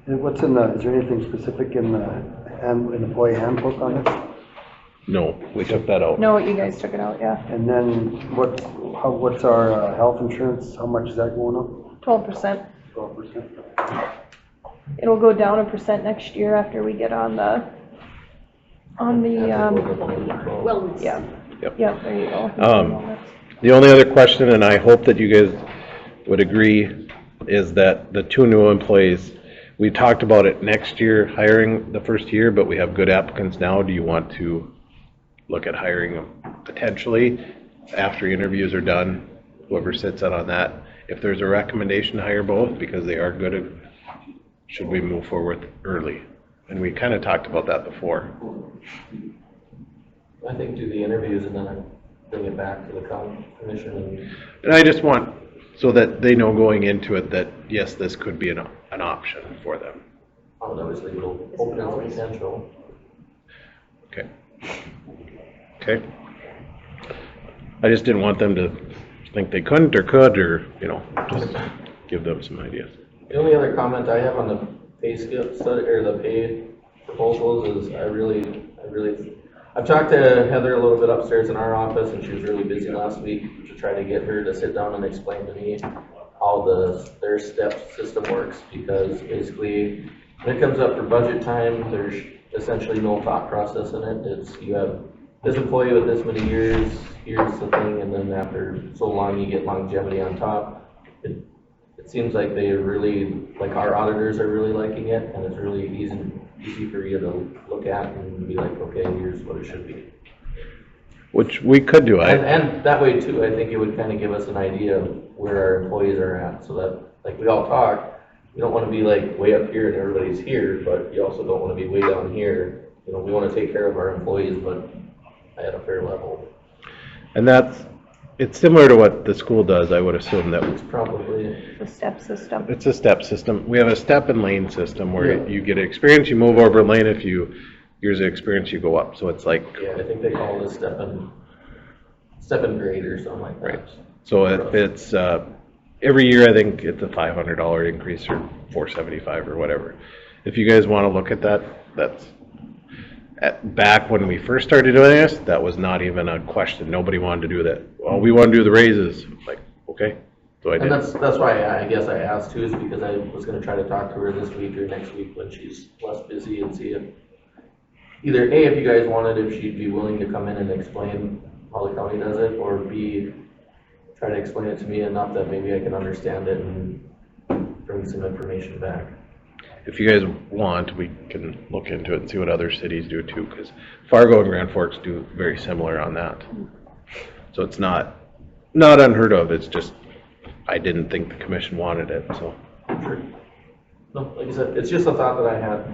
And what's in the, is there anything specific in the employee handbook on this? No, we took that out. No, you guys took it out, yeah. And then what's our health insurance, how much is that going up? 12%. 12%? It'll go down 1% next year after we get on the, Wellness. yeah. Yep. Yeah, there you go. The only other question, and I hope that you guys would agree, is that the 2 new employees, we talked about it next year, hiring the first year, but we have good applicants now. Do you want to look at hiring them potentially after interviews are done, whoever sits out on that? If there's a recommendation to hire both because they are good, should we move forward early? And we kind of talked about that before. I think do the interviews and then bring it back to the commission And I just want, so that they know going into it that, yes, this could be an option for them. and obviously it'll open as potential. Okay. Okay. I just didn't want them to think they couldn't or could, or, you know, just give them some ideas. The only other comment I have on the pay scale study, or the pay proposals is I've talked to Heather a little bit upstairs in our office, and she was really busy last week to try to get her to sit down and explain to me how their step system works, because basically when it comes up for budget time, there's essentially no thought process in it. It's, you have this employee with this many years, here's the thing, and then after so long, you get longevity on top. It seems like they really, like our auditors are really liking it, and it's really easy for you to look at and be like, okay, here's what it should be. Which we could do. And that way too, I think it would kind of give us an idea of where our employees are at, so that, like we all talk, we don't want to be like way up here and everybody's here, but you also don't want to be way down here. You know, we want to take care of our employees, but at a fair level. And it's similar to what the school does, I would assume that. It's probably The step system. It's a step system. We have a step and lane system where you get experience, you move over a lane. If you years of experience, you go up. So it's like, yeah, I think they call it a step and grade or something like that. right. So if it's every year, I think it's a $500 increase or $475 or whatever. If you guys want to look at that, that's back when we first started doing this, that was not even a question. Nobody wanted to do that. Well, we want to do the raises. Like, okay. So I did. And that's why I guess I asked too, is because I was going to try to talk to her this week or next week when she's less busy, and see if either A, if you guys wanted, if she'd be willing to come in and explain how the county does it, or B, try to explain it to me enough that maybe I can understand it and bring some information back. If you guys want, we can look into it and see what other cities do too, because Fargo and Grand Forks do very similar on that. So it's not unheard of. It's just, I didn't think the commission wanted it, so. Sure. No, like I said, it's just a thought that I had.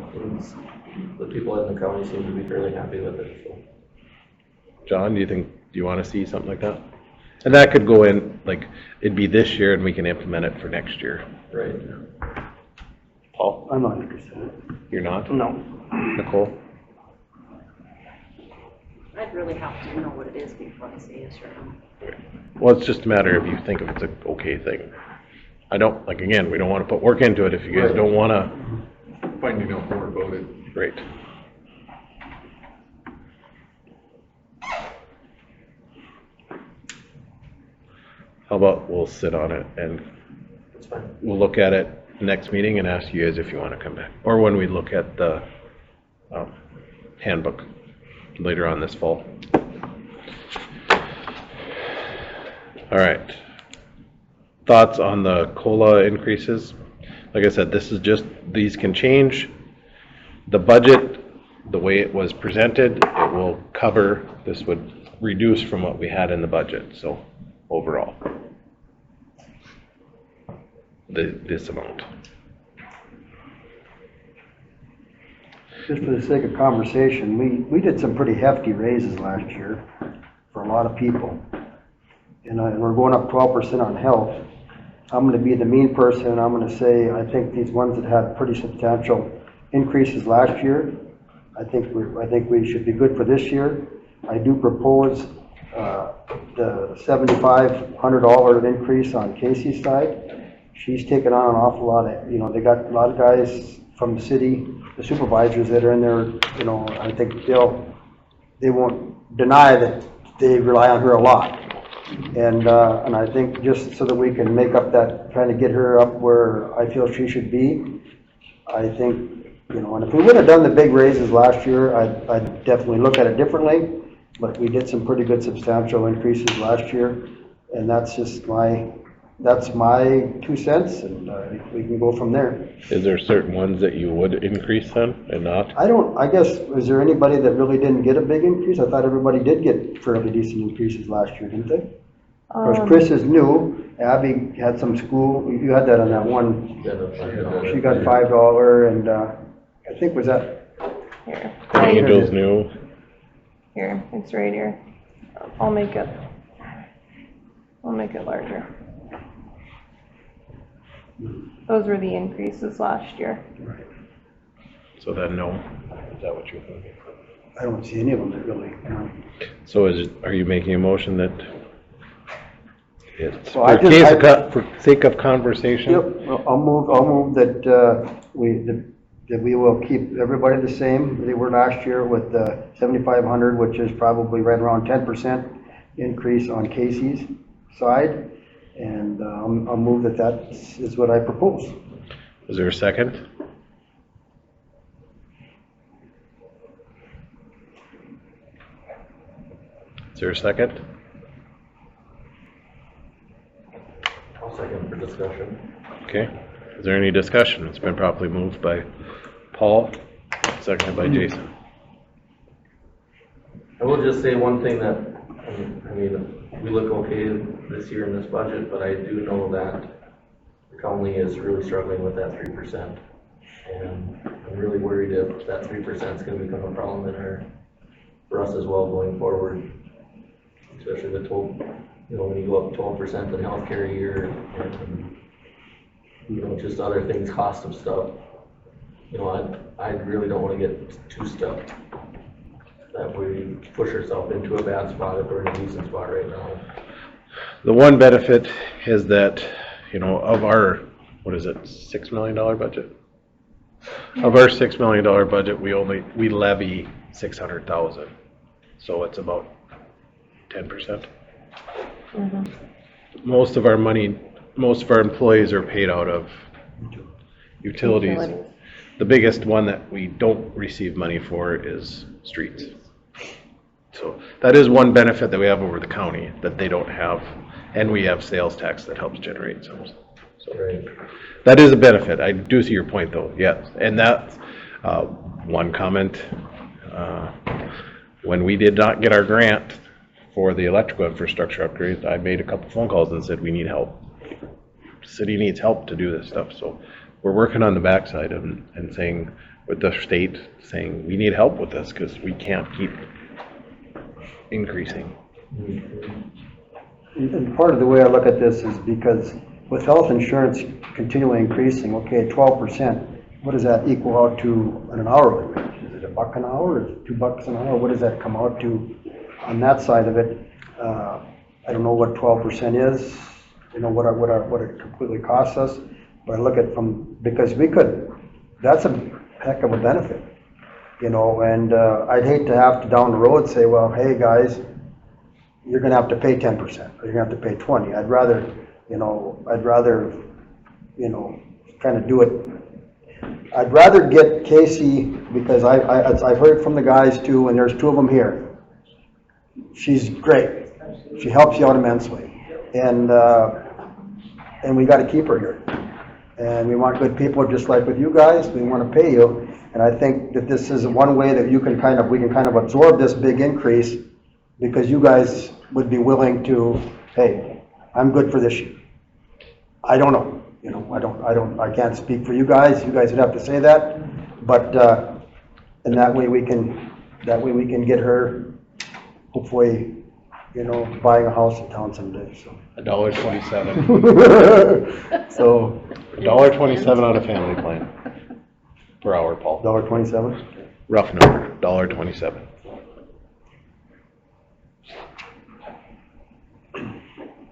The people in the county seem to be fairly happy with it, so. John, do you want to see something like that? And that could go in, like, it'd be this year and we can implement it for next year. Right. Paul? I'm not interested. You're not? No. Nicole? I'd really have to know what it is before I say yes or no. Well, it's just a matter of you think if it's an okay thing. I don't, like, again, we don't want to put work into it if you guys don't want to. Finding out more about it. Great. How about we'll sit on it and That's fine. we'll look at it next meeting and ask you guys if you want to come back. Or when we look at the handbook later on this fall. All right. Thoughts on the COLA increases? Like I said, this is just, these can change. The budget, the way it was presented, it will cover, this would reduce from what we had in the budget, so overall. This amount. Just for the sake of conversation, we did some pretty hefty raises last year for a lot of people. And we're going up 12% on health. I'm gonna be the mean person, and I'm gonna say, I think these ones that had pretty substantial increases last year, I think we should be good for this year. I do propose the $7,500 increase on Casey's side. She's taken on an awful lot of, they got a lot of guys from the city, the supervisors that are in there, I think they won't deny that they rely on her a lot. And I think just so that we can make up that, trying to get her up where I feel she should be, I think, and if we would have done the big raises last year, I'd definitely look at it differently. But we did some pretty good substantial increases last year, and that's just my 2 cents, and we can go from there. Is there certain ones that you would increase then and not? I guess, is there anybody that really didn't get a big increase? I thought everybody did get fairly decent increases last year, didn't they? Of course, Chris is new. Abby had some school, you had that on that one. She got $5, and I think was that. Angel's new. Here, it's right here. I'll make it larger. Those were the increases last year. So then, no, is that what you're thinking? I don't see any of them that really, So are you making a motion that it's, So I for just- for sake of conversation? Yep, I'll move that, that we will keep everybody the same they were last year with 7,500, which is probably right around 10% increase on Casey's side. And I'll move that is what I propose. Is there a second? Is there a second? I'll second for discussion. Okay. Is there any discussion? It's been properly moved by Paul, seconded by Jason. I will just say one thing that, I mean, we look okay this year in this budget, but I do know that the county is really struggling with that 3%. And I'm really worried if that 3% is going to become a problem for us as well going forward. Especially the 12, when you go up 12% in healthcare a year, and, just other things, cost of stuff. I really don't want to get too stuck that we push ourselves into a bad spot if we're in a decent spot right now. The one benefit is that, of our, what is it, $6 million budget? Of our $6 million budget, we levy 600,000. So it's about 10%. Mm-hmm. Most of our employees are paid out of utilities. The biggest one that we don't receive money for is streets. So that is one benefit that we have over the county that they don't have, and we have sales tax that helps generate some. So Right. that is a benefit. I do see your point though, yes. And that's one comment. When we did not get our grant for the electrical infrastructure upgrades, I made a couple phone calls and said, we need help. The city needs help to do this stuff. So we're working on the backside and saying, with the state, saying we need help with this because we can't keep increasing. And part of the way I look at this is because with health insurance continually increasing, okay, 12%, what does that equal out to on an hourly rate? Is it $1 an hour? Is it $2 an hour? What does that come out to on that side of it? I don't know what 12% is, what it completely costs us, but I look at because that's a heck of a benefit, and I'd hate to have to down the road say, well, hey guys, you're gonna have to pay 10%, or you're gonna have to pay 20. I'd rather kind of do it. I'd rather get Casey, because I've heard from the guys too, and there's two of them here. She's great. She helps you out immensely, and we got to keep her here. And we want good people, just like with you guys. We want to pay you, and I think that this is one way that we can kind of absorb this big increase, because you guys would be willing to, hey, I'm good for this year. I don't know, I can't speak for you guys. You guys would have to say that, but and that way we can get her, hopefully, buying a house in town someday. So $1.27. so $1.27 on a family plan per hour, Paul. $1.27. Rough number, $1.27.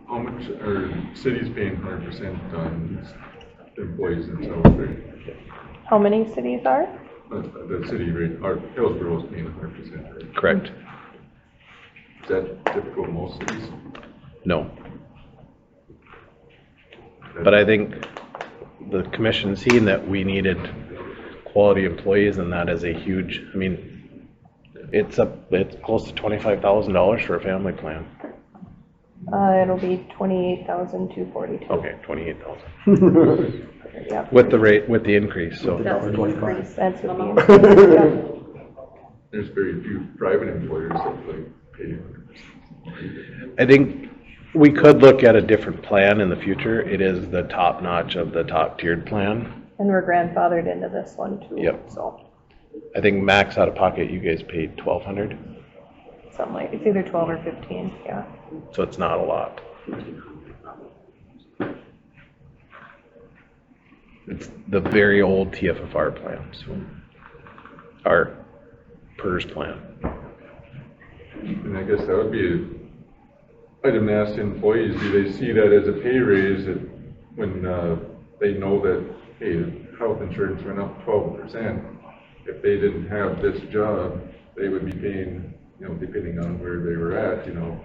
How much are cities paying 100% on employees in Salisbury? How many cities are? The city rate, Hillsboro is paying 100%, right? Correct. Is that typical in most cities? No. But I think the commission seen that we needed quality employees, and that is a huge, it's close to $25,000 for a family plan. It'll be 28,242. Okay, 28,000. Yeah. With the increase, so. That's the increase. That's what Amount. the increase, yeah. There's very few private employers that pay 100%. I think we could look at a different plan in the future. It is the top notch of the top tiered plan. And we're grandfathered into this one too. Yep. So. I think max out of pocket, you guys paid $1,200. something like, it's either 12 or 15, yeah. So it's not a lot. It's the very old TFFR plan, so, our PERS plan. And I guess that would be an item to ask employees, do they see that as a pay raise that when they know that, hey, health insurance went up 12%, if they didn't have this job, they would be paying, you know, depending on where they were at, you know,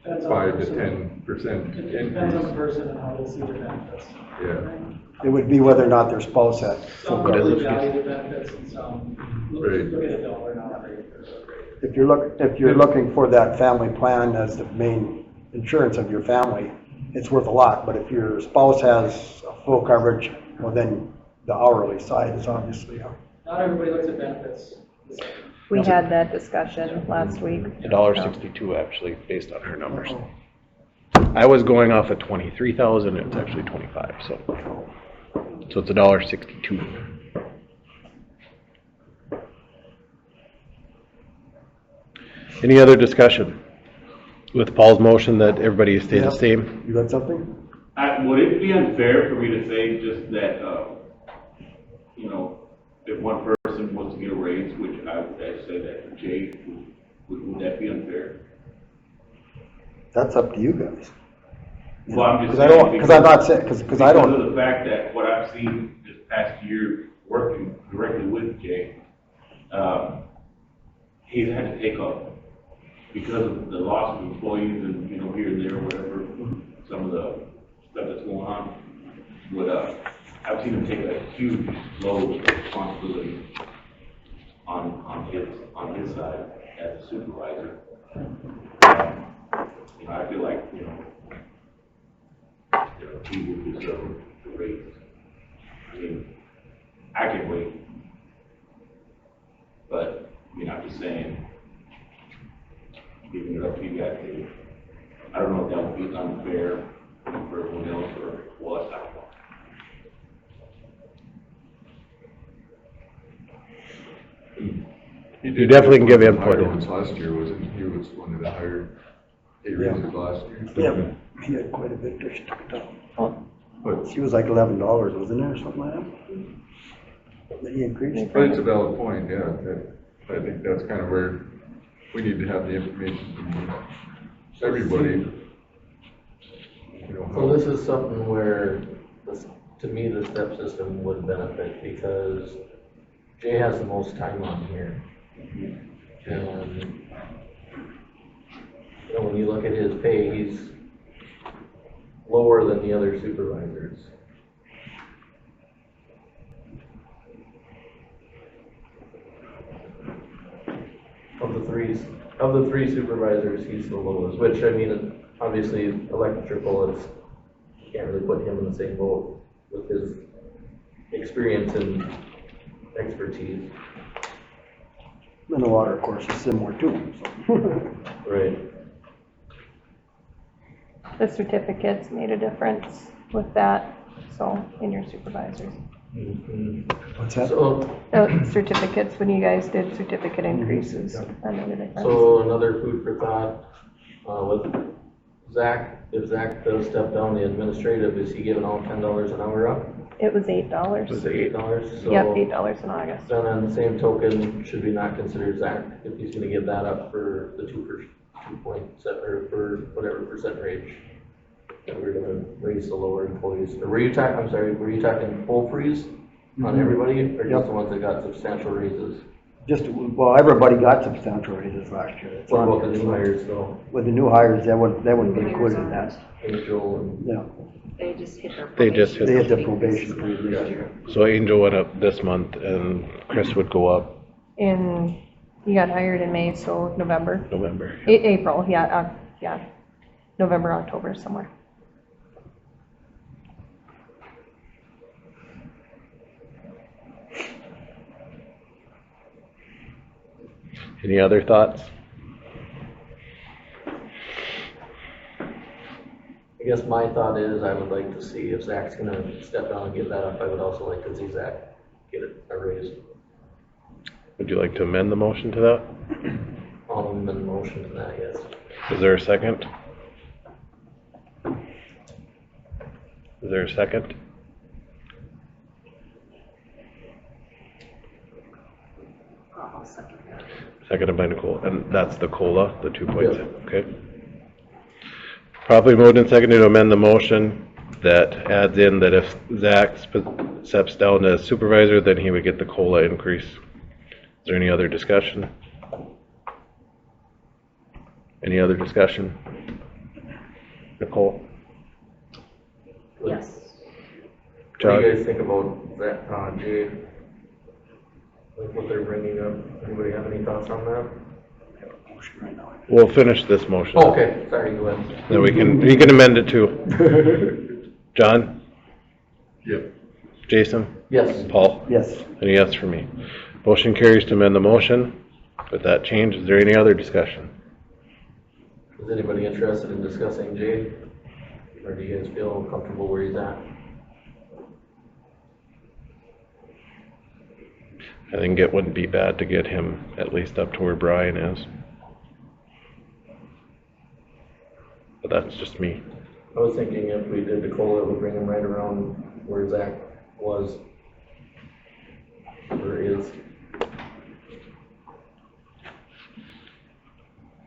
Depends on 5 the to person. 10% It depends on the increase. person and how they see their benefits. Yeah, It would be whether or not their spouse had full Some really coverage. value the benefits and some Right. look at a dollar an hour rate or a rate. If you're looking for that family plan as the main insurance of your family, it's worth a lot, but if your spouse has full coverage, well, then the hourly side is obviously, Not everybody looks at benefits the same. We had that discussion last week. $1.62 actually, based on her numbers. I was going off of 23,000, it's actually 25, so it's $1.62. Any other discussion? With Paul's motion that everybody stay the Yeah. same? you got something? Would it be unfair for me to say just that, you know, if one person wants to get a raise, which I'd say that Jay, would that be unfair? That's up to you guys. Well, I'm just Because I don't, saying because I'm not saying, because I Because don't, of the fact that what I've seen this past year working directly with Jay, he's had to take up because of the loss of employees and, you know, here and there, whatever, some of the stuff that's going on. But, I've seen him take a huge load of responsibility on his side as a supervisor. You know, I feel like, you know, he would deserve the raise. I mean, I can wait. But, I mean, I'm just saying, giving it up to you guys, maybe. I don't know if that would be unfair for everyone else or what, I don't know. You definitely can give input in. Last year, wasn't he? He was one of the higher pay raises last year. yeah, he had quite a bit there, she took it down. But, She was like $11, wasn't it, or something like that? That he increased? but it's a valid point, yeah. I think that's kind of where we need to have the information from everybody. You know, So how- this is something where, to me, the step system would benefit because Jay has the most time on here. And, you know, when you look at his pay, he's lower than the other supervisors. Of the three supervisors, he's the lowest, which, I mean, obviously, electrical is, you can't really put him in the same boat with his experience and expertise. And the water, of course, is similar to him, so. Right. The certificates made a difference with that, so, in your supervisors. What's that? So, Certificates, when you guys did certificate increases, that made a difference. so another food for thought, with Zach, if Zach does step down the administrative, is he giving all $10 an hour up? It was $8. Was it $8? So Yep, $8 in August. then on the same token, should we not consider Zach if he's gonna give that up for the 2.7, or for whatever percent range? That we're gonna raise the lower employees, or were you talking, I'm sorry, were you talking full freeze on everybody, or Yep. just the ones that got substantial raises? Just, well, everybody got substantial raises last year. It's What on about the here, new so- hires though? With the new hires, that wouldn't be included in that, Angel and, yeah. They just hit their. They just They hit hit, the probation period this year. so Angel went up this month and Chris would go up And you got hired in May, so November, November. April, yeah, November, October, somewhere. Any other thoughts? I guess my thought is, I would like to see if Zach's gonna step down and give that up, I would also like to see Zach get a raise. Would you like to amend the motion to that? I'll haven't been motioned to that yet. Is there a second? Is there a second? I'll second that. Seconded by Nicole, and that's the COLA, the 2.7, okay? Properly moved and seconded to amend the motion that adds in that if Zach steps down as supervisor, then he would get the COLA increase. Is there any other discussion? Any other discussion? Nicole? Yes. What do John? you guys think about that, Jay? Like what they're bringing up? Anybody have any thoughts on that? We'll finish this motion. Oh, okay, sorry, go ahead. Then we can amend it too. John? Yep. Jason? Yes. Paul? Yes. And a yes for me. Motion carries to amend the motion. With that change, is there any other discussion? Is anybody interested in discussing Jay? Or do you guys feel comfortable where he's at? I think it wouldn't be bad to get him at least up to where Brian is. But that's just me. I was thinking if we did the COLA, it would bring him right around where Zach was. Or is.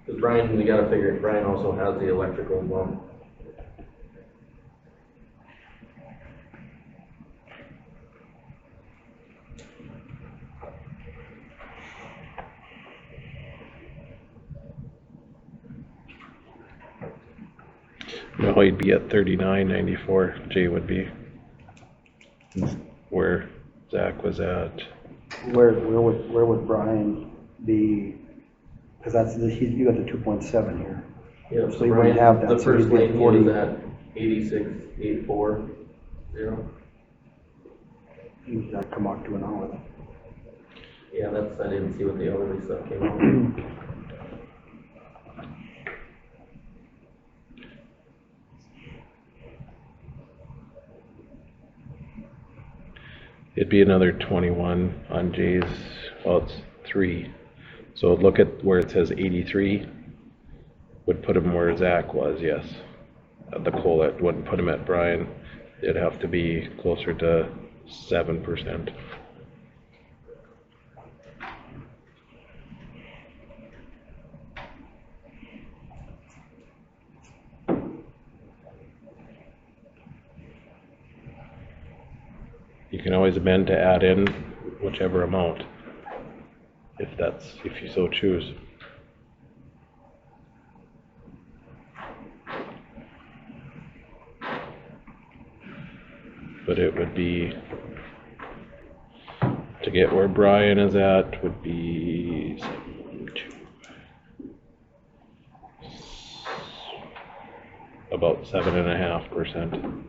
Because Brian, you gotta figure, Brian also has the electrical one. No, he'd be at 39.94. Jay would be where Zach was at. Where would Brian be? Because that's, you got the 2.7 here. Yeah, So you wouldn't have that, the so first you'd get lane 40. is at 86.840. Does that come out to an hour? Yeah, that's, I didn't see what the hourly stuff came out. It'd be another 21 on Jay's, well, it's 3. So look at where it says 83, would put him where Zach was, yes. At the COLA, it wouldn't put him at Brian. It'd have to be closer to 7%. You can always amend to add in whichever amount, if you so choose. But it would be, to get where Brian is at, would be about 7.5%.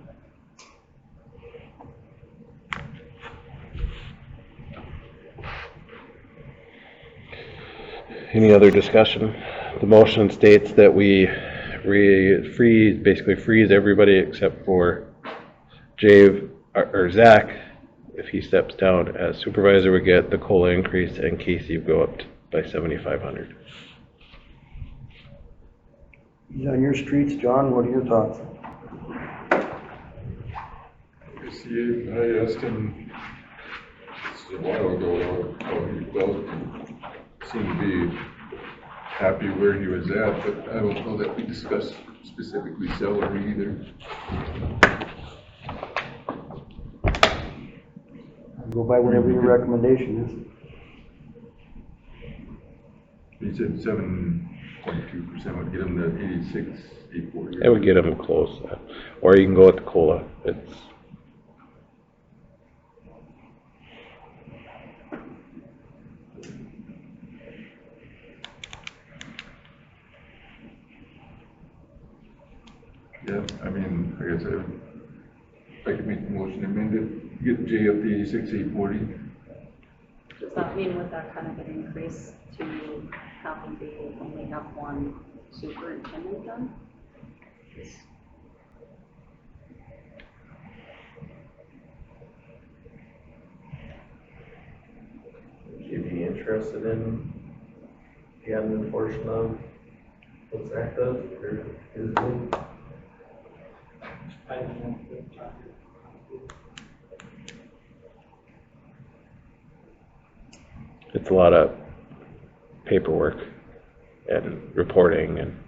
Any other discussion? The motion states that we basically freeze everybody except for Jay or Zach. If he steps down as supervisor, we get the COLA increase, and Casey would go up by 7,500. He's on your streets, John. What are your thoughts? See, I asked him, this is a while ago, how he felt. He seemed to be happy where he was at, but I don't know that we discussed specifically salary either. Go by whatever your recommendation He said 7.2% would get him to 86,840. It would get him close, or you can go with the COLA. It's Yeah, I mean, like I said, I could make the motion amended, get Jay up to 86,840. Does that mean with that kind of an increase to having to only have one superintendent then? Would you be interested in the admin portion of what Zach does, or his doing. I don't know. It's a lot of paperwork and reporting and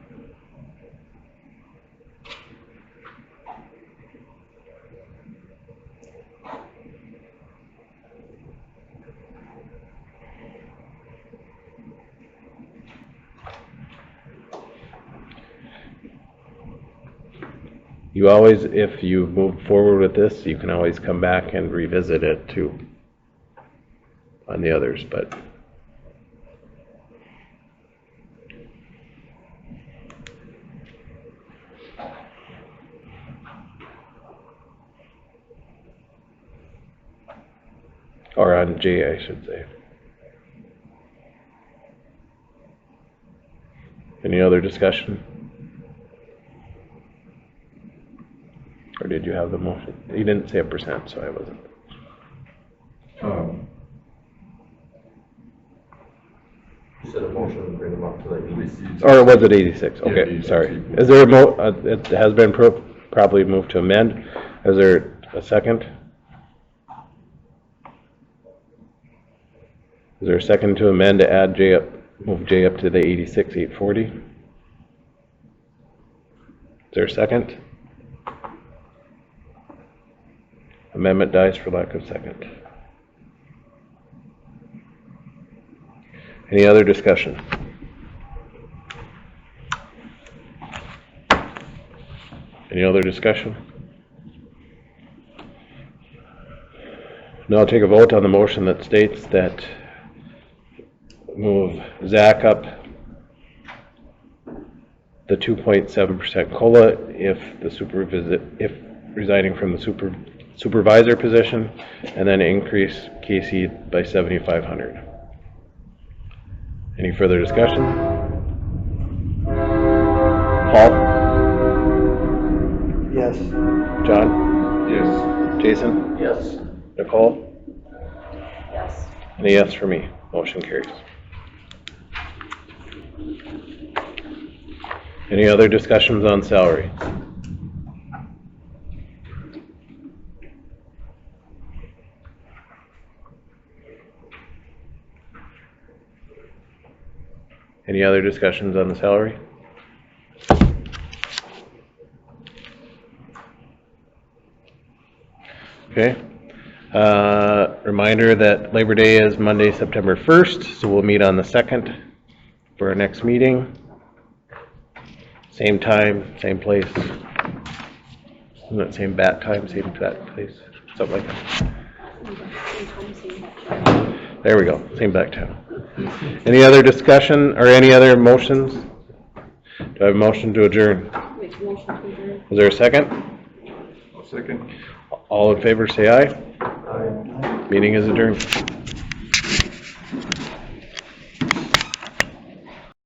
you always, if you move forward with this, you can always come back and revisit it too on the others, but or on J, I should say. Any other discussion? Or did you have the motion? You didn't say a percent, so I wasn't. You said a motion to bring them up to like 86. Or was it 86? Okay, 86 sorry. equals. Is there it has been probably moved to amend. Is there a second? Is there a second to amend to add J up, move J up to the 86,840? Is there a second? Amendment dies for lack of second. Any other discussion? Any other discussion? Now I'll take a vote on the motion that states that move Zach up the 2.7% COLA if if resigning from the supervisor position, and then increase Casey by 7,500. Any further discussion? Paul? Yes. John? Yes. Jason? Yes. Nicole? Yes. And a yes for me. Motion carries. Any other discussions on salary? Any other discussions on the salary? Okay. Reminder that Labor Day is Monday, September 1st, so we'll meet on the 2nd for our next meeting. Same time, same place. Isn't it same bat time, same bat place? Something like that. There we go, same back time. Any other discussion or any other motions? Do I have a motion to adjourn? Make a motion to adjourn. Is there a second? I'll second. All in favor say aye. Aye. Meeting is adjourned.